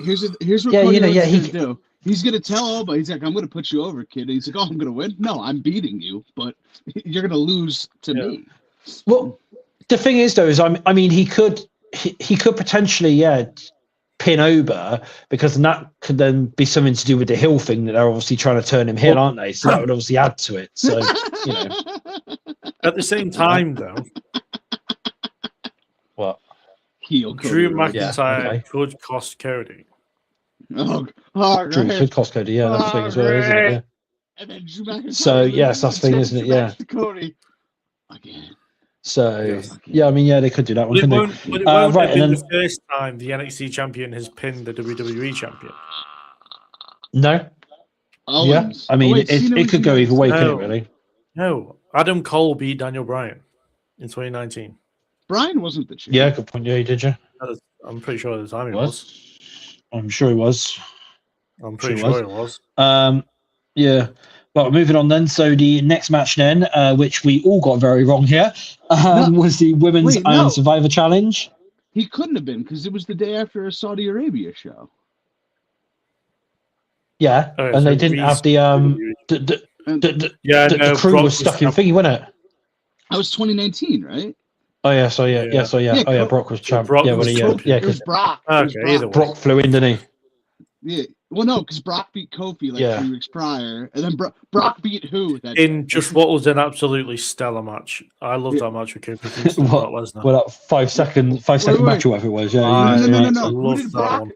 Here's what Cody going to do. He's going to tell Oba, he's like, I'm going to put you over, kid. And he's like, oh, I'm going to win? No, I'm beating you, but you're going to lose to me. Well, the thing is, though, is I mean, he could potentially, pin Oba, because that could then be something to do with the heel thing that they're obviously trying to turn him heel, aren't they? So that would obviously add to it. So, you know. At the same time, though, what? Drew McIntyre could cost Cody. Drew could cost Cody, that's the thing as well, isn't it? Yeah. And then Drew McIntyre. So yes, that's the thing, isn't it? Yeah. Cody again. So I mean, they could do that one. But it won't right, have been the first time the NXT champion has pinned the WWE champion. No. Owens. Yeah, I mean, it could go either way, couldn't it? Really? No. Adam Cole beat Daniel Bryan in 2019. Bryan wasn't the champion. Yeah, good point. Yeah, did you? I'm pretty sure at the time he was. I'm sure he was. I'm pretty sure he was. Yeah. Well, moving on then. So the next match then, which we all got very wrong here, was the Women's Iron Survivor Challenge. He couldn't have been, because it was the day after a Saudi Arabia show. Yeah, and they didn't have the crew was stuck in thingy, wasn't it? That was 2019, right? Oh yeah, Brock was champ. Because Brock. Brock flew in, didn't he? Yeah. Well, no, because Brock beat Kofi 3 weeks prior, and then Brock beat who? In just what was an absolutely stellar match. I loved that match with Kofi Kingston. Well, that 5 second match or whatever it was. Yeah. No.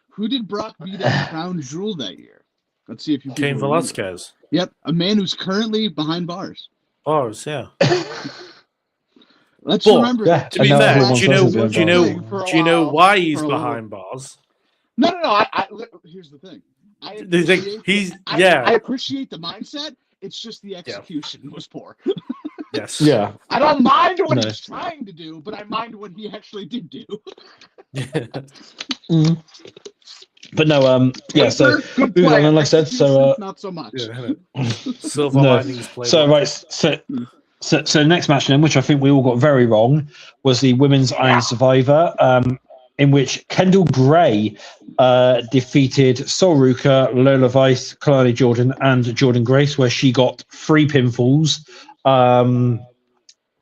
Who did Brock beat at Crown Jewel that year? Let's see if you can. Cain Velasquez. Yep, a man who's currently behind bars. Bars, yeah. Let's remember. Yeah, to be fair, do you know why he's behind bars? No. Here's the thing. I appreciate the mindset. It's just the execution was poor. Yes. Yeah. I don't mind what he's trying to do, but I mind what he actually did do. But no, so moving on, and like I said, so not so much. Silver linings play. So right, so the next match then, which I think we all got very wrong, was the Women's Iron Survivor, in which Kendall Gray defeated Sol Ruka, Lola Vice, Kalani Jordan, and Jordan Grace, where she got 3 pinfalls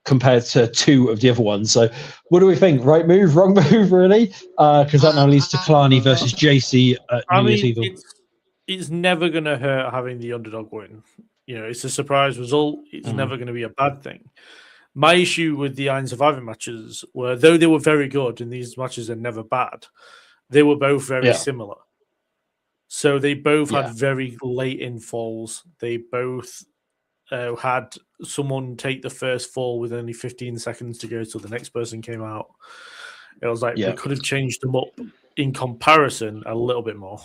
compared to 2 of the other ones. So what do we think? Right move, wrong move, really? Because that now leads to Kalani versus JC at New Year's Eve. It's never going to hurt having the underdog win. You know, it's a surprise result. It's never going to be a bad thing. My issue with the Iron Survivor matches were, though they were very good, and these matches are never bad, they were both very similar. So they both had very late in falls. They both had someone take the first fall with only 15 seconds to go till the next person came out. It was like they could have changed them up in comparison a little bit more.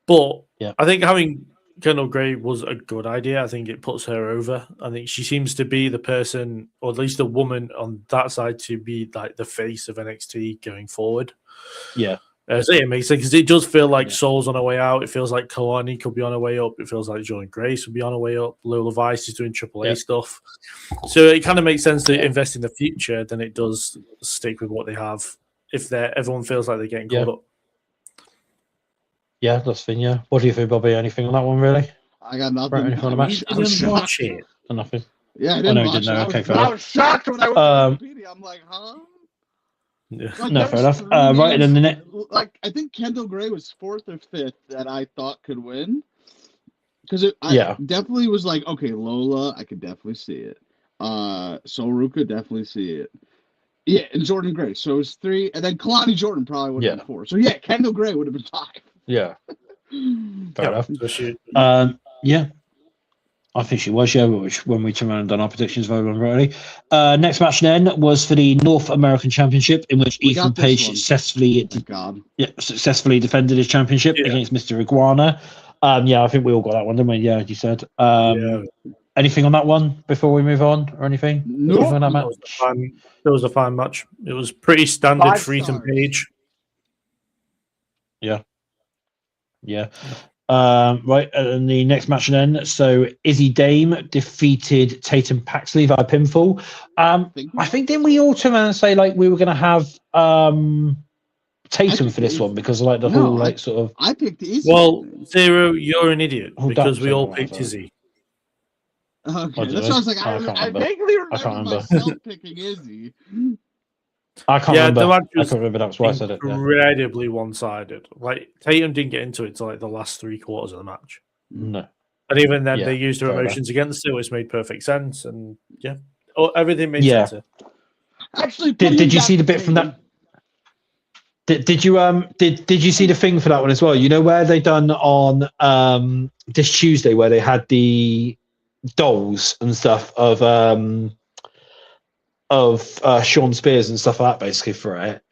But I think having Kendall Gray was a good idea. I think it puts her over. I think she seems to be the person, or at least the woman on that side, to be like the face of NXT going forward. Yeah. So it makes sense, because it does feel like Soul's on her way out. It feels like Kalani could be on her way up. It feels like Jordan Grace would be on her way up. Lola Vice is doing AAA stuff. So it kind of makes sense to invest in the future than it does stick with what they have if everyone feels like they're getting caught up. Yeah, that's the thing, yeah. What do you think, Bobby? Anything on that one, really? I got nothing. Right, anything on the match? I didn't watch it. Nothing. Yeah, I didn't watch it. Okay, fair enough. I was shocked when I went to Wikipedia. I'm like, huh? Yeah. Like, fair enough. Right, and then the next... Like, I think Kendall Gray was 4th or 5th that I thought could win. Because I definitely was like, okay, Lola, I could definitely see it. Sol Ruka, definitely see it. Yeah, and Jordan Grace. So it was 3. And then Kalani Jordan probably would have been 4. So yeah, Kendall Gray would have been 5. Yeah. Fair enough. So Yeah. I think she was, yeah, when we turned around and done our predictions very already. Next match then was for the North American Championship, in which Ethan Page successfully defended his championship against Mr. Iguana. I think we all got that one, didn't we? Yeah, you said. Anything on that one before we move on, or anything? No, on that match? It was a fine match. It was pretty standard for Ethan Page. Yeah. Right, and the next match then. So Izzy Dame defeated Tatum Paxley via pinfall. I think didn't we all turn around and say like we were going to have Tatum for this one because like the whole like sort of. I picked Izzy. Well, Zero, you're an idiot because we all picked Izzy. Okay, that's what I was like. I vaguely remember myself picking Izzy. I can't remember. I can't remember. That's why I said it. Incredibly one-sided. Like Tatum didn't get into it till like the last 3 quarters of the match. No, and even then they used their emotions against it, which made perfect sense. And everything made sense. Actually, did you see the bit from that? Did you see the thing for that one as well? You know where they done on this Tuesday where they had the dolls and stuff of Sean Spears and stuff like that, basically for it.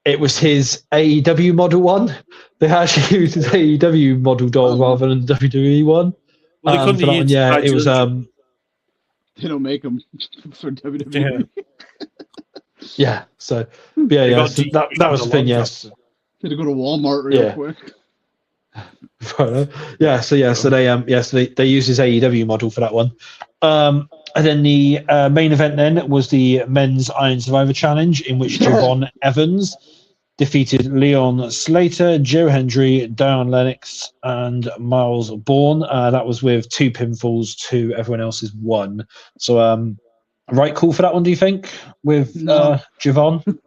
It was his AEW model one. They actually used his AEW model doll rather than the WWE one. Well, for that one, yeah, it was. They don't make them for WWE. Yeah. So yeah. So that was the thing. Yes. Had to go to Walmart real quick. So they used his AEW model for that one. And then the main event then was the men's Iron Survivor Challenge, in which Javon Evans defeated Leon Slater, Joe Hendry, Dion Lennox, and Miles Bourne. That was with 2 pinfalls to everyone else's 1. So, right call for that one, do you think, with Javon?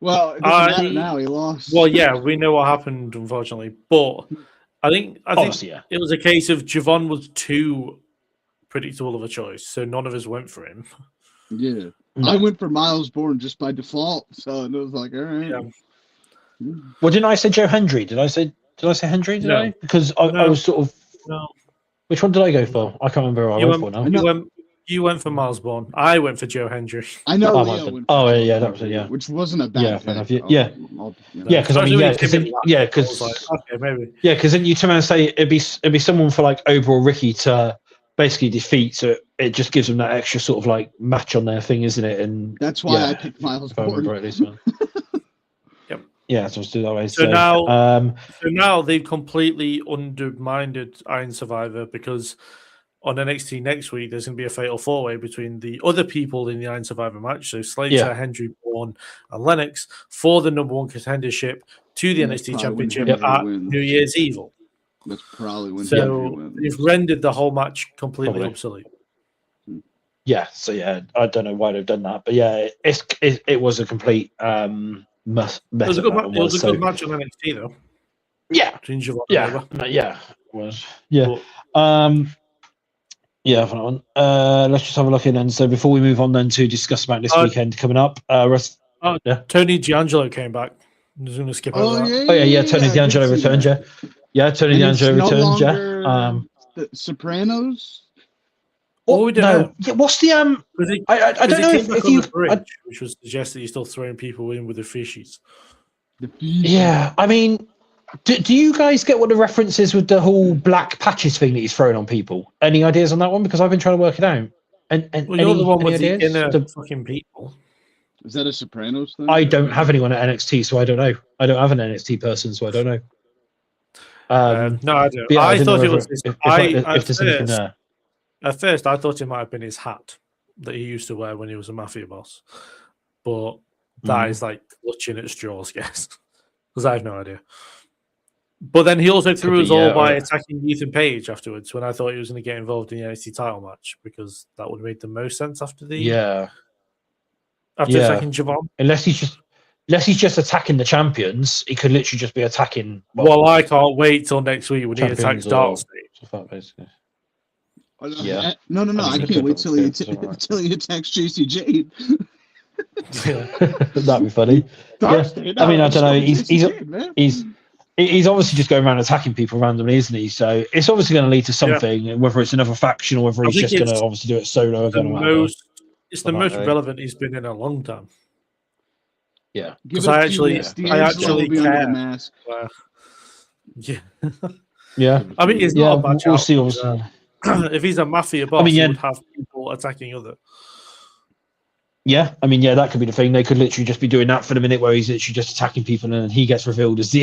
Well, it doesn't matter now. He lost. Well, yeah, we know what happened, unfortunately. But I think it was a case of Javon was too predictable of a choice, so none of us went for him. Yeah. I went for Miles Bourne just by default, so it was like, all right. Yeah. Well, didn't I say Joe Hendry? Did I say Hendry? Did I? Because I was sort of. No. Which one did I go for? I can't remember who I went for now. You went for Miles Bourne. I went for Joe Hendry. I know. That was it. Yeah, which wasn't a bad pick. Because because then you turn around and say it'd be someone for like Oba or Ricky to basically defeat, so it just gives them that extra sort of like match on their thing, isn't it? And that's why I picked Miles Bourne. Yeah, so let's do that way. So now they've completely undermined Iron Survivor because on NXT next week there's going to be a fatal 4-way between the other people in the Iron Survivor match. So Slater, Hendry, Bourne, and Lennox for the number 1 contendership to the NXT Championship at New Year's Eve. That's probably when. So they've rendered the whole match completely obsolete. Yeah. So I don't know why they've done that, but it was a complete mess. It was a good match on NXT though. Yeah. It was. Yeah. For that one. Let's just have a look in then. So before we move on then to discuss about this weekend coming up, Tony D'Angelo came back. I'm just going to skip over that. Tony D'Angelo returned, Tony D'Angelo returned, The Sopranos? We don't know. Yeah, what's the I don't know if you which would suggest that you're still throwing people in with the fishies. Yeah, I mean, do you guys get what the reference is with the whole black patches thing that he's throwing on people? Any ideas on that one? Because I've been trying to work it out. And you're the one with the fucking people. Is that a Sopranos thing? I don't have anyone at NXT, so I don't know. I don't have an NXT person, so I don't know. No, I don't. I thought it was if there's anything there. At first, I thought it might have been his hat that he used to wear when he was a mafia boss. But that is like clutching at straws, guess. Because I have no idea. But then he also threw us all by attacking Ethan Page afterwards when I thought he was going to get involved in the NXT title match because that would have made the most sense after attacking Javon. Unless he's just attacking the champions, he could literally just be attacking. Well, I can't wait till next week when he attacks Dark State. Basically. No. I can't wait till he attacks JC Jade. That'd be funny. I mean, I don't know. he's obviously just going around attacking people randomly, isn't he? So it's obviously going to lead to something, whether it's another faction or whether he's just going to obviously do it solo again. It's the most relevant he's been in a long time. Yeah, because I actually care. Yeah, yeah. I mean, it's not a bad we'll see. If he's a mafia boss, he would have people attacking other. Yeah, I mean, yeah, that could be the thing. They could literally just be doing that for the minute where he's literally just attacking people, and then he gets revealed as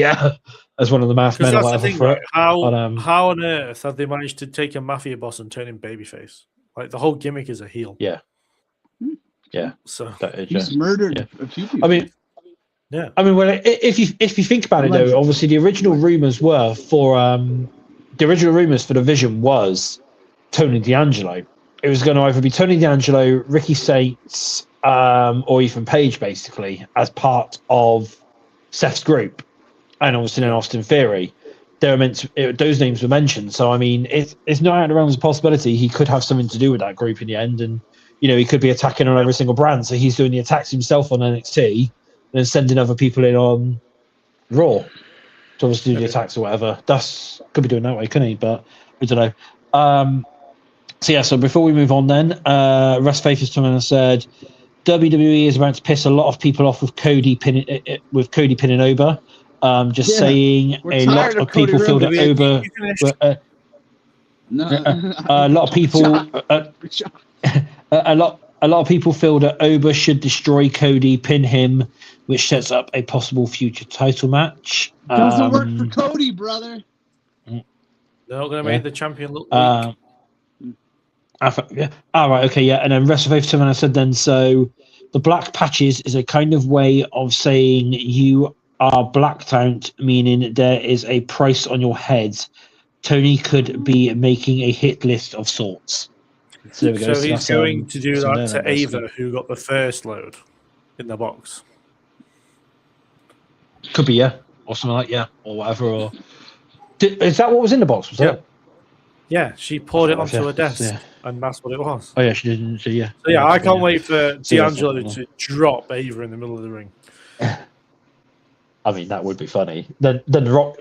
as one of the masked men or whatever. Right? How on earth have they managed to take a mafia boss and turn him babyface? Like the whole gimmick is a heel. Yeah. So he's murdered a few people. I mean, well, if you think about it, though, obviously the original rumors were for the Vision was Tony D'Angelo. It was going to either be Tony D'Angelo, Ricky Saints, or Ethan Page, basically, as part of Seth's group, and obviously then Austin Theory. Those names were mentioned, so I mean, it's not out of the realms of possibility he could have something to do with that group in the end, and he could be attacking on every single brand. So he's doing the attacks himself on NXT, and then sending other people in on Raw to obviously do the attacks or whatever. Could be doing that way, couldn't he? But we don't know. So before we move on then, Russ Faith has come in and said WWE is about to piss a lot of people off with Cody pinning Oba. Saying a lot of people feel that Oba... a lot of people... a lot of people feel that Oba should destroy Cody, pin him, which sets up a possible future title match. Doesn't work for Cody, brother. They're not going to make the champion look weak. All right. Okay. Yeah. And then WrestleFaith Timon said then, so the black patches is a kind of way of saying you are blacked out, meaning there is a price on your head. Tony could be making a hit list of sorts. So there we go. So he's going to do that to Ava, who got the first load in the box. Could be, yeah, or something like or whatever. Or is that what was in the box? Was that? Yeah, she poured it onto her desk, and that's what it was. Oh yeah, she didn't. So I can't wait for D'Angelo to drop Ava in the middle of the ring. I mean, that would be funny. Then Rock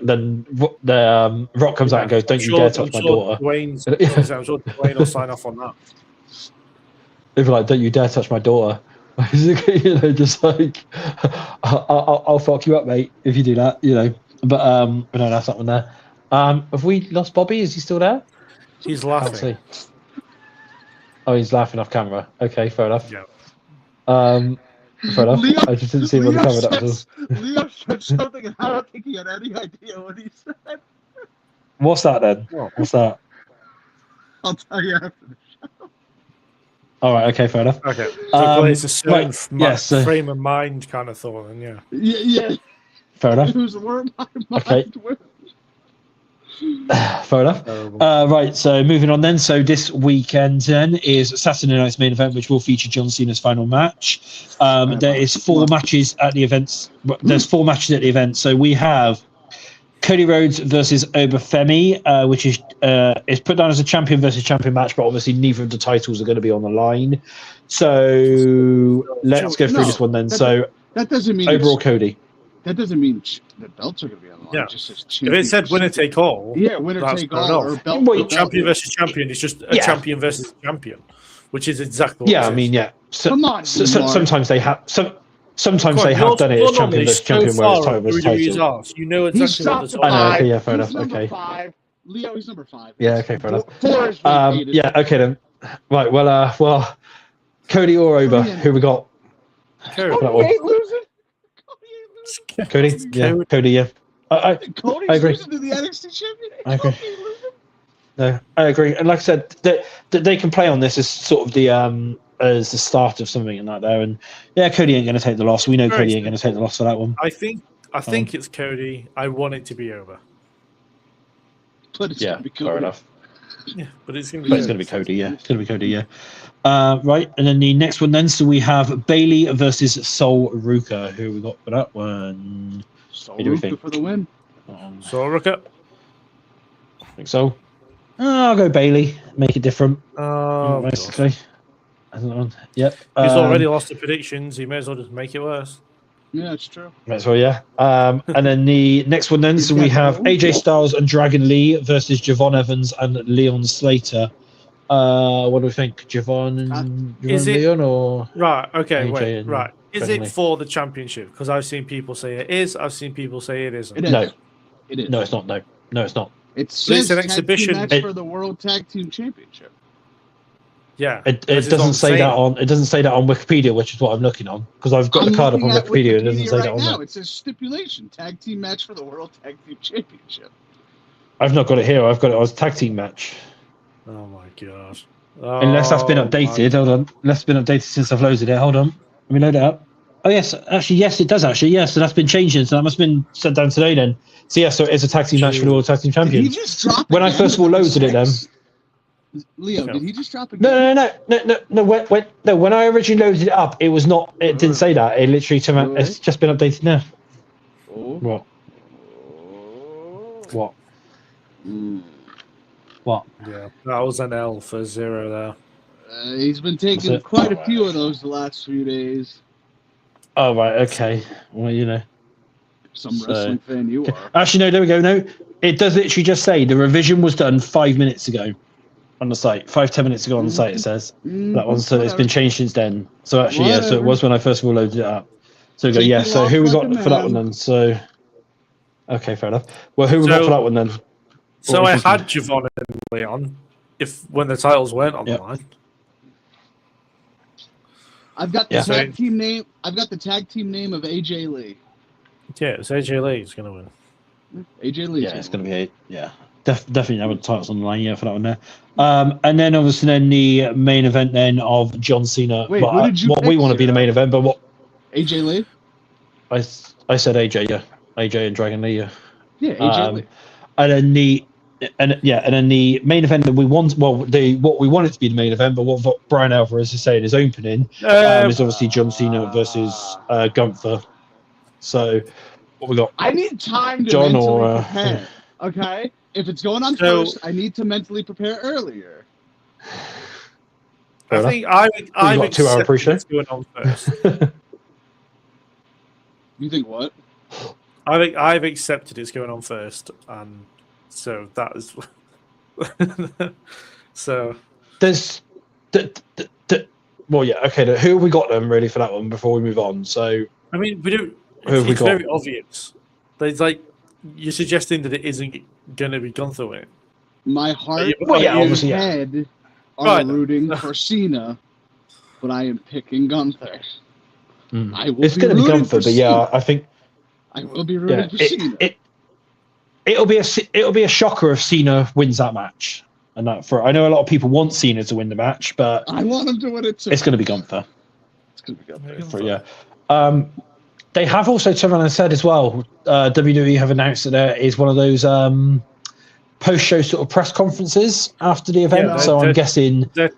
comes out and goes, "Don't you dare touch my daughter." I'm sure Dwayne will sign off on that. They'd be like, "Don't you dare touch my daughter." Just like, I'll fuck you up, mate, if you do that. But no, that's not one there. Have we lost Bobby? Is he still there? He's laughing. Oh, he's laughing off camera. Okay, fair enough. Yeah. Fair enough. Leo, I just didn't see him on the camera. That was Leo said something, and I don't think he had any idea what he said. What's that then? What's that? I'll tell you after the show. All right. Okay. Fair enough. Okay. So it's a certain frame of mind kind of thought, and yeah. Fair enough. Who's where my mind went. Fair enough. Right, so moving on then. So this weekend then is Saturday night's main event, which will feature John Cena's final match. There is 4 matches at the events. There's 4 matches at the event. So we have Cody Rhodes versus Obafemi, which is put down as a champion versus champion match, but obviously neither of the titles are going to be on the line. So let's go through this one then. So that doesn't mean overall Cody. That doesn't mean the belts are going to be on the line. Yeah. It just says if it said winner take all, winner take all, or belt. Champion versus champion is just a champion versus champion, which is exactly what I mean, come on. Sometimes they have Sometimes they have done it as champion versus champion, where it's title versus title. You know exactly what the I know. Okay, yeah, fair enough. Okay. 5. Leo, he's number 5. Yeah. Okay, fair enough. 4 is yeah. Okay then. Right. Well. Cody or Oba? Who we got? Cody. Ain't losing. Cody. Yeah. Cody. Yeah. I agree. Losing to the NXT champion. I agree. No, I agree. And like I said, they can play on this as sort of the as the start of something like that. And yeah, Cody ain't going to take the loss. We know Cody ain't going to take the loss for that one. I think it's Cody. I want it to be over. But it's yeah, fair enough. Yeah, but it's going to be Cody. Yeah, it's going to be Cody. Yeah. Right, and then the next one. Then so we have Bailey versus Sol Ruka. Who we got for that one? Sol Ruka for the win. Sol Ruka. I think so. I'll go Bailey. Make it different. Basically. I don't know. Yep. He's already lost the predictions. He may as well just make it worse. Yeah, it's true. That's well, yeah. And then the next one then, so we have AJ Styles and Dragon Lee versus Javon Evans and Leon Slater. What do we think? Javon Leon or right? Okay, AJ wait, right. Is it Lee? for the championship? Because I've seen people say it is. I've seen people say it isn't. It is. No, it is. No, it's not. No, it's not. It's an exhibition match for the World Tag Team Championship. Yeah, it doesn't say that on. It doesn't say that on Wikipedia, which is what I'm looking on because I've got the card up on Wikipedia. It doesn't say that on there. It says stipulation: tag team match for the World Tag Team Championship. I've not got it here. I've got it as tag team match. Oh my gosh! Unless that's been updated. Hold on. Unless it's been updated since I've loaded it. Hold on. Let me load it up. Oh yes, actually yes, it does actually. Yes, so that's been changed. So that must have been sent down today then. So yeah, so it's a tag team match for the World Tag Team Champions. Did he just drop when I first of all loaded it then. Leo, did he just drop again? No. When I originally loaded it up, it was not. It didn't say that. It literally came out. It's just been updated now. What? What? What? Yeah, that was an L for 0 there. He's been taking quite a few of those the last few days. Oh right, okay. Well, you know. Some wrestling fan you are. Actually, no. There we go. No, it does literally just say the revision was done 5 minutes ago. On the site, 5-10 minutes ago on the site, it says that one. So it's been changed since then. So actually, yeah. So it was when I first of all loaded it up. So we go, yeah. So who we got for that one then? So, okay, fair enough. Well, who we got for that one then? So I had Javon and Leon. When the titles weren't on the line. I've got the tag team name. I've got the tag team name of AJ Lee. Yeah, it's AJ Lee. He's gonna win. AJ Lee. Yeah, it's gonna be definitely have the titles on the line, for that one there. And then obviously then the main event then of John Cena. Wait, who did you what we want to be the main event, but what? AJ Lee. I said AJ, yeah, AJ and Dragon Lee, yeah. Yeah, AJ Lee. And then the main event that we want, what we want it to be the main event, but what Brian Alvarez is saying in his opening is obviously John Cena versus Gunther. So what we got? I need time to mentally prepare. Okay. If it's going on first, I need to mentally prepare earlier. I think I've got 2 hour pre-show. It's going on first. You think what? I think I've accepted it's going on first, and so that is. So there's well, yeah, okay. Who have we got then really for that one before we move on? So I mean, we don't. It's very obvious. There's like you're suggesting that it isn't going to be Gunther winning. My heart and head are rooting for Cena, but I am picking Gunther. It's going to be Gunther, but yeah, I think I will be rooting for Cena. It'll be a shocker if Cena wins that match, and that I know a lot of people want Cena to win the match, but I want him to win it too. It's going to be Gunther. It's going to be Gunther. Yeah. They have also turned around and said as well, WWE have announced that there is one of those post-show sort of press conferences after the event. So I'm guessing they're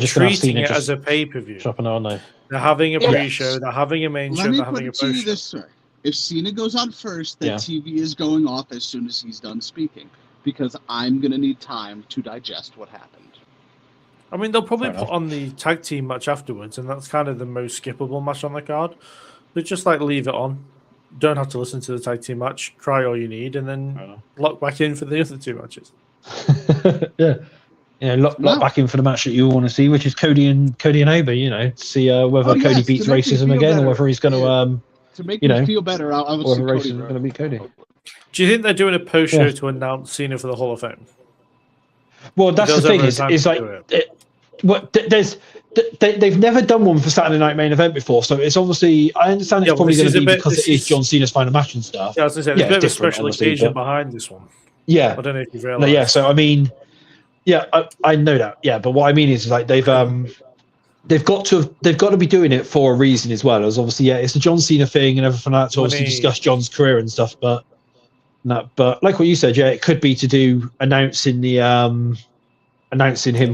just treating it as a pay-per-view. Aren't they? They're having a pre-show. They're having a main show. They're having a post-show. Let me put it to you this way. If Cena goes on first, the TV is going off as soon as he's done speaking because I'm going to need time to digest what happened. I mean, they'll probably put on the tag team match afterwards, and that's kind of the most skippable match on the card. They just leave it on. Don't have to listen to the tag team match. Try all you need, and then lock back in for the other 2 matches. Lock back in for the match that you want to see, which is Cody and Obi. To see whether Cody beats racism again, or whether he's going to make me feel better. I would say racism is going to be Cody. Do you think they're doing a post show to announce Cena for the Hall of Fame? Well, that's the thing. Is like they've never done one for Saturday Night Main Event before, so it's obviously I understand it's probably going to be because it is John Cena's final match and stuff. Yeah, I was going to say there's a bit of a special occasion behind this one. Yeah, I don't know if you've realized. Yeah, so I mean, I know that. Yeah, but what I mean is like they've got to be doing it for a reason as well. As obviously, it's the John Cena thing and everything like that to obviously discuss John's career and stuff. But like what you said, it could be to do announcing him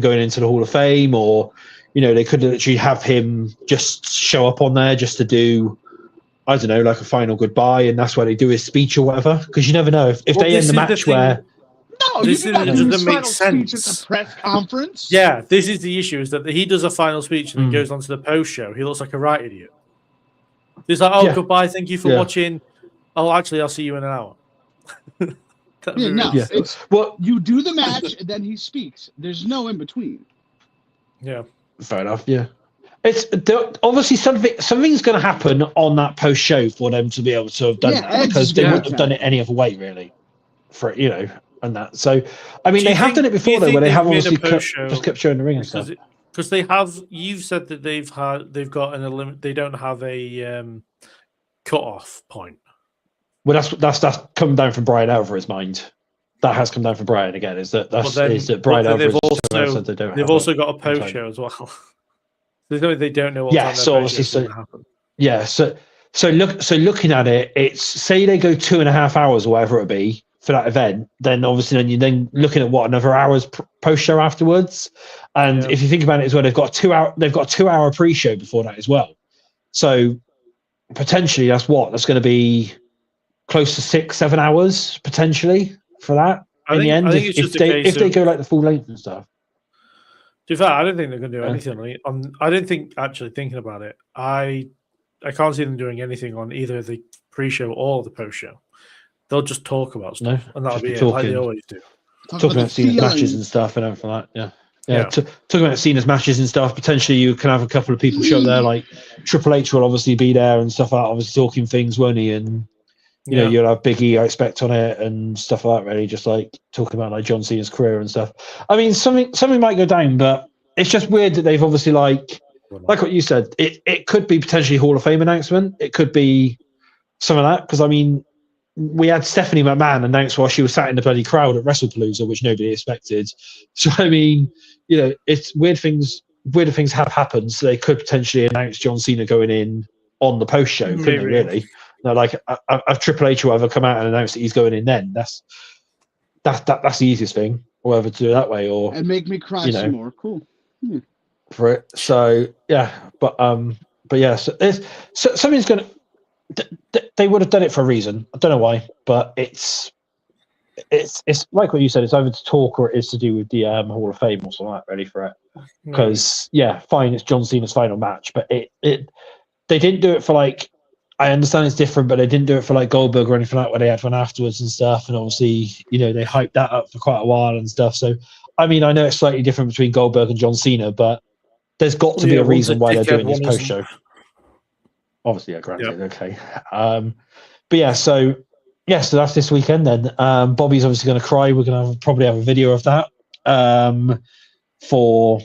going into the Hall of Fame, or they could literally have him just show up on there just to do, I don't know, like a final goodbye, and that's why they do his speech or whatever. Because you never know if they end the match where. No, this doesn't make sense. It's a press conference. Yeah, this is the issue: is that he does a final speech and then goes on to the post show. He looks like a right idiot. He's like, "Oh, goodbye, thank you for watching. Oh, actually, I'll see you in an hour." It's well, you do the match and then he speaks. There's no in between. Yeah, fair enough. Yeah, it's obviously something's going to happen on that post show for them to be able to have done that, because they wouldn't have done it any other way, really. For and that. So, I mean, they have done it before though, where they have obviously just kept showing the ring and stuff. Because they have. You've said that they've got an limit. They don't have a cut-off point. Well, that's come down from Brian Alvarez's mind. That has come down from Brian again. Is that Brian Alvarez? They've also got a post show as well. They don't know what time so obviously going to happen. Yeah, so looking at it, it's say they go 2.5 hours or whatever it be for that event, then obviously you're looking at what, another hour's post show afterwards. And if you think about it as well, they've got a 2 hour pre-show before that as well. So potentially that's going to be close to 6-7 hours potentially for that. The end, if they go like the full length and stuff. To be fair, I don't think they're going to do anything. I don't think, actually thinking about it, I can't see them doing anything on either the pre-show or the post-show. They'll just talk about stuff, and that'll be it, like they always do. Talking about Cena's matches and stuff and everything like that. Yeah. Talking about Cena's matches and stuff, potentially you can have a couple of people show there, like Triple H will obviously be there and stuff like that, obviously talking things, won't he? And you know, you'll have Big E, I expect, on it and stuff like that, really, just like talking about like John Cena's career and stuff. I mean, something might go down, but it's just weird that they've obviously like what you said, it could be potentially Hall of Fame announcement. It could be some of that, because I mean, we had Stephanie McMahon announce while she was sat in the bloody crowd at WrestlePalooza, which nobody expected. So I mean, you know, it's weird things have happened. So they could potentially announce John Cena going in on the post show, couldn't they? Really? No, like I've Triple H or whatever come out and announce that he's going in. Then that's the easiest thing, or whatever, to do it that way, or and make me cry some more. Cool. For it. So yeah, but yeah, so something's gonna. They would have done it for a reason. I don't know why, but it's like what you said. It's either to talk or it is to do with the Hall of Fame or something like that, really, for it. Because fine, it's John Cena's final match, but they didn't do it for like. I understand it's different, but they didn't do it for like Goldberg or anything like that, where they had one afterwards and stuff. And obviously, you know, they hyped that up for quite a while and stuff. So, I mean, I know it's slightly different between Goldberg and John Cena, but there's got to be a reason why they're doing this post show. Obviously, granted, okay. But so that's this weekend then. Bobby's obviously going to cry. We're going to probably have a video of that for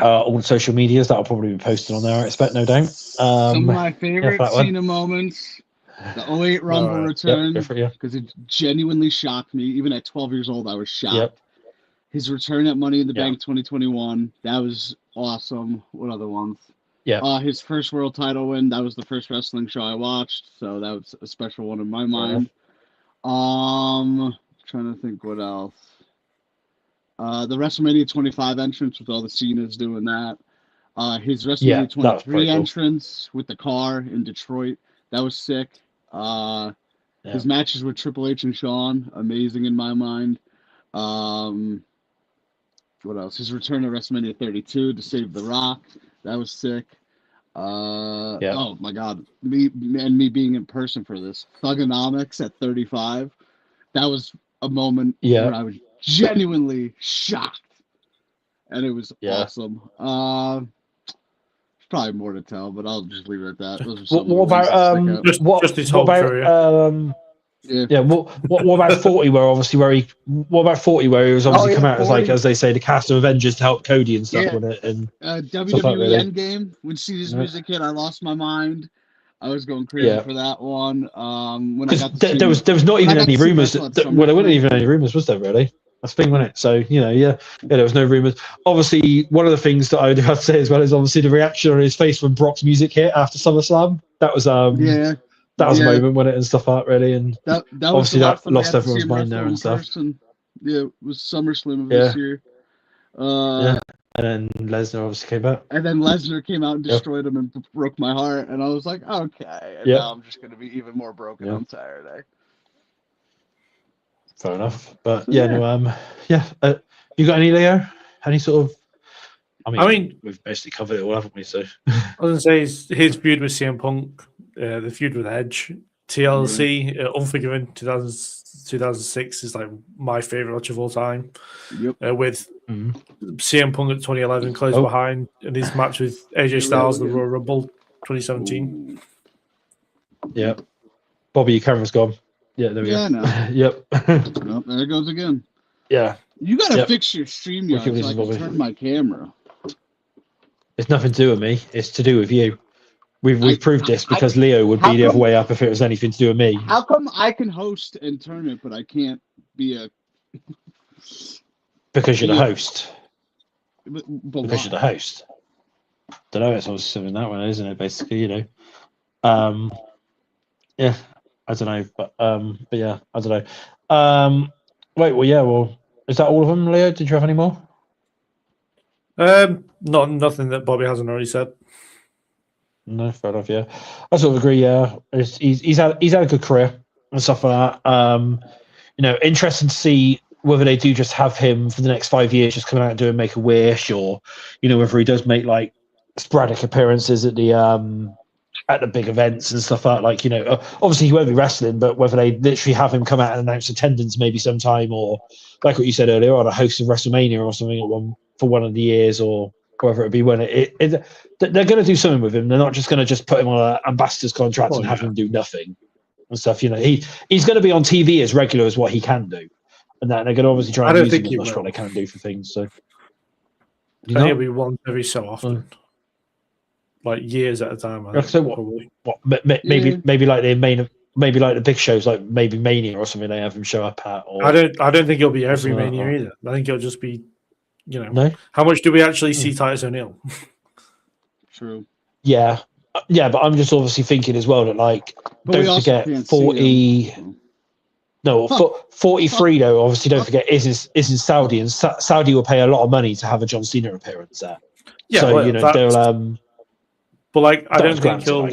all the social medias. That'll probably be posted on there, I expect, no doubt. Some of my favorite Cena moments, the 08 Rumble return, because it genuinely shocked me. Even at 12 years old, I was shocked. His return at Money in the Bank 2021, that was awesome. What other ones? His first world title win, that was the first wrestling show I watched, so that was a special one in my mind. Trying to think what else. The WrestleMania 25 entrance with all the Cenas doing that. His WrestleMania 23 entrance with the car in Detroit, that was sick. His matches with Triple H and Shawn, amazing in my mind. What else? His return to WrestleMania 32 to save The Rock. That was sick. Oh my God, me being in person for this Thugonomics at 35. That was a moment where I was genuinely shocked, and it was awesome. There's probably more to tell, but I'll just leave it at that. Those are what about just his whole career? What about 40? What about 40? Where he was obviously come out 40. As like, as they say, the cast of Avengers to help Cody and stuff with it. And WWE Endgame, when Cena's music hit, I lost my mind. I was going crazy for that one. When I got there was not even any rumors. Well, there weren't even any rumors, was there? Really? That's the thing, wasn't it? So there was no rumors. Obviously, one of the things that I would have to say as well is obviously the reaction on his face when Brock's music hit after SummerSlam. That was that was a moment, wasn't it, and stuff like that, really. And that obviously that lost everyone's mind there and stuff. Yeah, it was SummerSlam of this year. And then Lesnar obviously came out. And then Lesnar came out and destroyed him and broke my heart. And I was like, okay. And now I'm just going to be even more broken on Saturday. Fair enough. But you got any, Leo? Any sort of... I mean, we've basically covered it all, haven't we? So I was going to say his feud with CM Punk the feud with Edge, TLC, Unforgiven 2006 is like my favorite match of all time. Yep. With CM Punk at 2011 close behind, and his match with AJ Styles, the Royal Rumble 2017. Ooh. Yep. Bobby, your camera's gone. Yeah, there we go. No. Yep. Oh, there it goes again. Yeah. You gotta fix your StreamYard so I can Bobby. turn my camera. It's nothing to do with me. It's to do with you. We've proved this because Leo would be the other way up if it was anything to do with me. How come I can host and turn it, but I can't be a... Because you're the host. But because you're the host. Don't know. It's always something that one, isn't it? Basically, you know. Yeah, I don't know, but yeah, I don't know. Well, is that all of them, Leo? Did you have any more? Nothing that Bobby hasn't already said. No, fair enough. Yeah, I sort of agree. Yeah, he's had a good career and stuff like that. You know, interesting to see whether they do just have him for the next 5 years, just coming out and doing Make a Wish, or you know, whether he does make like sporadic appearances at the big events and stuff like that. Like, you know, obviously he won't be wrestling, but whether they literally have him come out and announce attendance maybe sometime, or like what you said earlier, on a host of WrestleMania or something for one of the years, or whatever it be, when they're going to do something with him. They're not just going to just put him on an ambassador's contract and have him do nothing and stuff. You know, he's going to be on TV as regular as what he can do, and that they're going to obviously try and use him as much what they can do for things. So I think it'll be once every so often. Like years at a time. I think, so maybe like the big shows, like maybe Mania or something. They have him show up at. Or I don't think it'll be every Mania either. I think it'll just be, you know, no? How much do we actually see Titus O'Neil? True. Yeah, but I'm just obviously thinking as well that like don't forget 40. No, 43 though. Obviously, don't forget is in Saudi, and Saudi will pay a lot of money to have a John Cena appearance there. Yeah, so you know they'll. But like, I don't think he'll.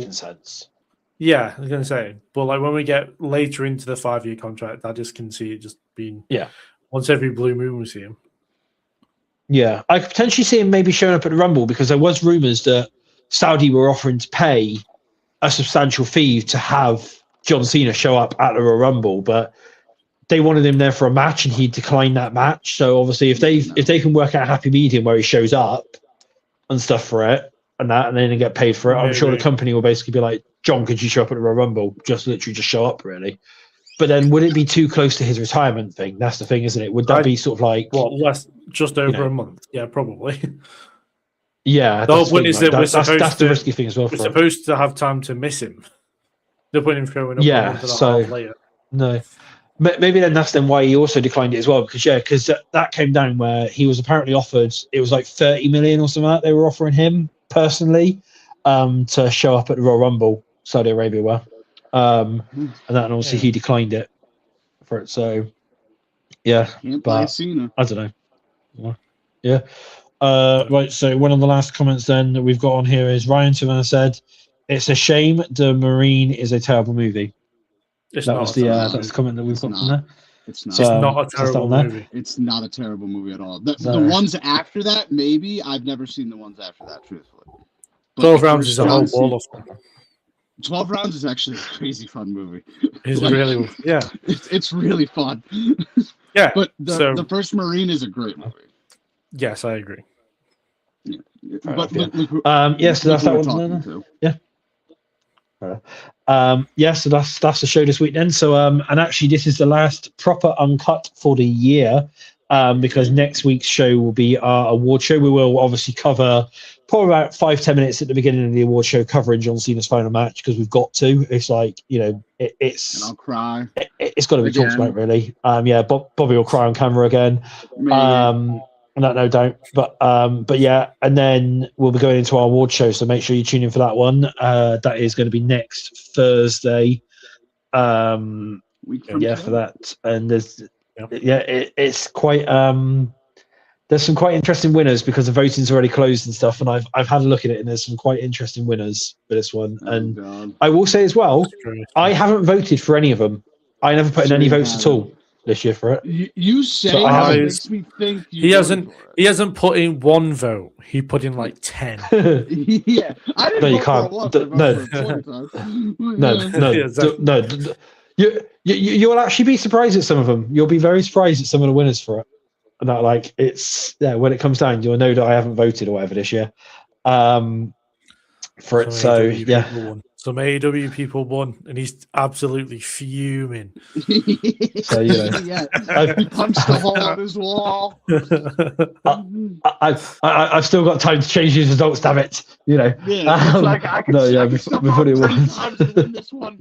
Yeah, I was gonna say, but like when we get later into the 5-year contract, I just can see it just being once every blue moon we see him. Yeah, I could potentially see him maybe showing up at the Rumble, because there was rumors that Saudi were offering to pay a substantial fee to have John Cena show up at the Royal Rumble, but they wanted him there for a match and he declined that match. So obviously, if they can work out a happy medium where he shows up and stuff for it, and then they get paid for it, I'm sure the company will basically be like, John, could you show up at the Royal Rumble? Just show up, really. But then would it be too close to his retirement thing? That's the thing, isn't it? Would that be sort of like just over a month? Yeah, probably. Yeah. The whole point is that that's the risky thing as well. We're supposed to have time to miss him. The point of showing up a month and a half later. No. Maybe that's why he also declined it as well, because that came down where he was apparently offered, it was like 30 million or something like that they were offering him personally to show up at the Royal Rumble, Saudi Arabia were. And then obviously he declined it for it. So yeah, but I don't know. Yeah. Right. So one of the last comments then that we've got on here is Ryan Savannah said, "It's a shame The Marine is a terrible movie." That's the comment that we've got from there. It's not. It's not a terrible movie. It's not a terrible movie at all. The ones after that, maybe. I've never seen the ones after that, truthfully. But 12 Rounds is a whole wall of fun. 12 Rounds is actually a crazy fun movie. It's really, It's really fun. Yeah. But the first Marine is a great movie. Yes, I agree. Yeah. But yes, so that's that one. Yeah. So that's the show this week then. So and actually this is the last proper Uncut for the year, because next week's show will be our award show. We will obviously cover probably about 5-10 minutes at the beginning of the award show covering John Cena's final match, because we've got to. It's like, you know, it's and I'll cry. It's got to be talked about, really. Bobby will cry on camera again. No doubt. But yeah, and then we'll be going into our award show, so make sure you tune in for that one. That is going to be next Thursday. For that. And it's quite there's some quite interesting winners, because the voting's already closed and stuff, and I've had a look at it, and there's some quite interesting winners for this one. I will say as well, I haven't voted for any of them. I never put in any votes at all. this year for it. You say So that makes me think he hasn't put in one vote. He put in like 10. Yeah, I didn't you vote can't. for it once. I voted for it 20 times. No. You will actually be surprised at some of them. You'll be very surprised at some of the winners for it. And that, like, it's when it comes down, you'll know that I haven't voted or whatever this year. For it, so yeah. Some AEW people won, and he's absolutely fuming. So he punched a hole in his wall. I've still got time to change these results. Damn it! Yeah, it's like I can before it was. Win this one.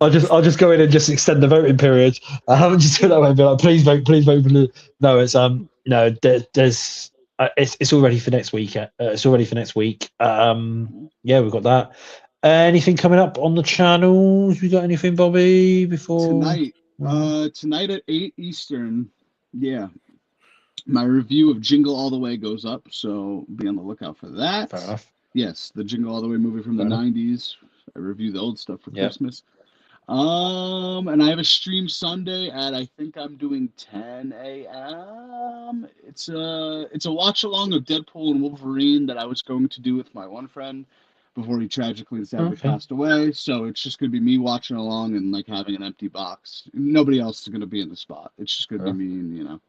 I'll just go in and just extend the voting period. I haven't just do that way and be like, please vote. No, it's there's. It's all ready for next week. It's all ready for next week. Yeah, we've got that. Anything coming up on the channels? We got anything, Bobby? Before tonight at 8 Eastern. Yeah, my review of Jingle All the Way goes up, so be on the lookout for that. Fair enough. Yes, the Jingle All the Way movie from the 90s. I review the old stuff for Christmas. And I have a stream Sunday at, I think I'm doing 10 a.m. It's a watch along of Deadpool and Wolverine that I was going to do with my one friend before he tragically and sadly passed away. So it's just going to be me watching along and like having an empty box. Nobody else is going to be in the spot. It's just going to be me and,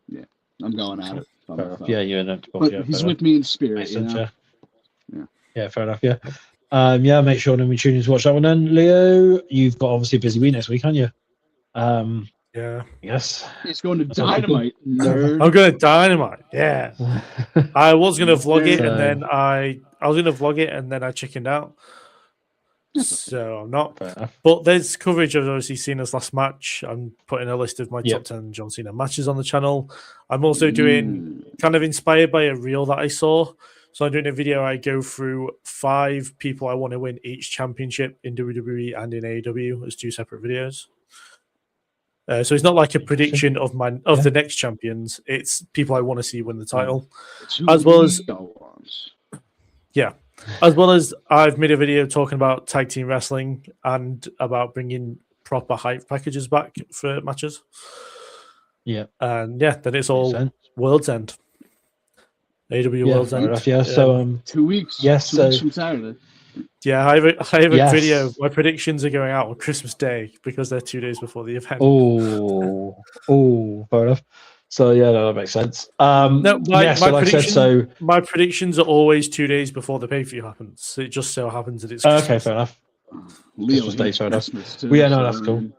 I'm going at it. Yeah, you're in it. But he's with me in spirit. Yeah, fair enough. Yeah. Make sure then we tune in to watch that one then. Leo, you've got obviously a busy week next week, aren't you? Yeah. Yes. It's going to Dynamite, nerd. I'm going to Dynamite. Yeah. I was going to vlog it and then I was going to vlog it and then I chickened out. So I'm not. But there's coverage of obviously Cena's last match. I'm putting a list of my top 10 John Cena matches on the channel. I'm also doing kind of inspired by a reel that I saw. So I'm doing a video. I go through 5 people I want to win each championship in WWE and in AEW as 2 separate videos. So it's not like a prediction of the next champions. It's people I want to see win the title, as well as I've made a video talking about tag team wrestling and about bringing proper hype packages back for matches. Yeah, and then it's all World's End. AEW World's End. Yeah, so 2 weeks. Yes, 2 weeks from Saturday. Yeah, I have a video. My predictions are going out on Christmas Day because they're 2 days before the event. Oh, fair enough. So that makes sense. My predictions are always 2 days before the pay-per-view happens. It just so happens that it's Christmas. Okay, fair enough. Leo hates Christmas too. That's cool.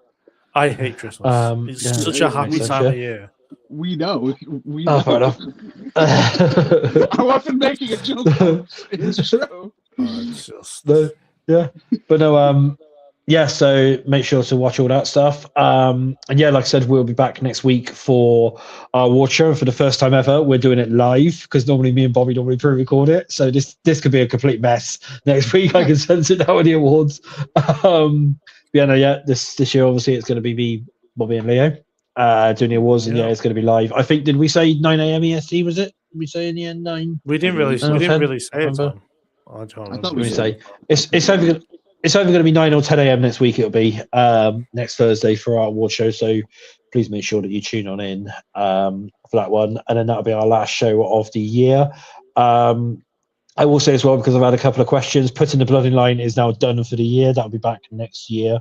I hate Christmas. It's such a happy time of year. We know. We know. Fair enough. I wasn't making a joke. It's true. So make sure to watch all that stuff. Like I said, we'll be back next week for our award show. For the first time ever, we're doing it live because normally me and Bobby normally pre-record it. So this could be a complete mess next week. I can sense it now with the awards. This year obviously it's going to be me, Bobby, and Leo doing the awards, and it's going to be live. I think, did we say 9 a.m. EST? Was it? Did we say in the end 9? We didn't really say it. I thought we say it's either going to be 9 or 10 a.m. next week. It'll be next Thursday for our award show. So please make sure that you tune on in for that one, and then that'll be our last show of the year. I will say as well, because I've had a couple of questions. Putting the Blood in Line is now done for the year. That'll be back next year,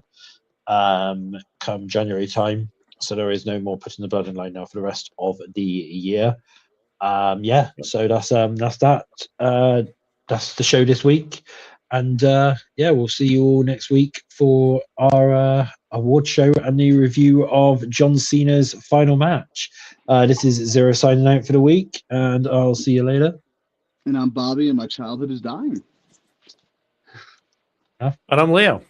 come January time. So there is no more Putting the Blood in Line now for the rest of the year. So that's that. That's the show this week, and we'll see you all next week for our award show and the review of John Cena's final match. This is Zero signing out for the week, and I'll see you later. And I'm Bobby, and my childhood is dying. And I'm Leo.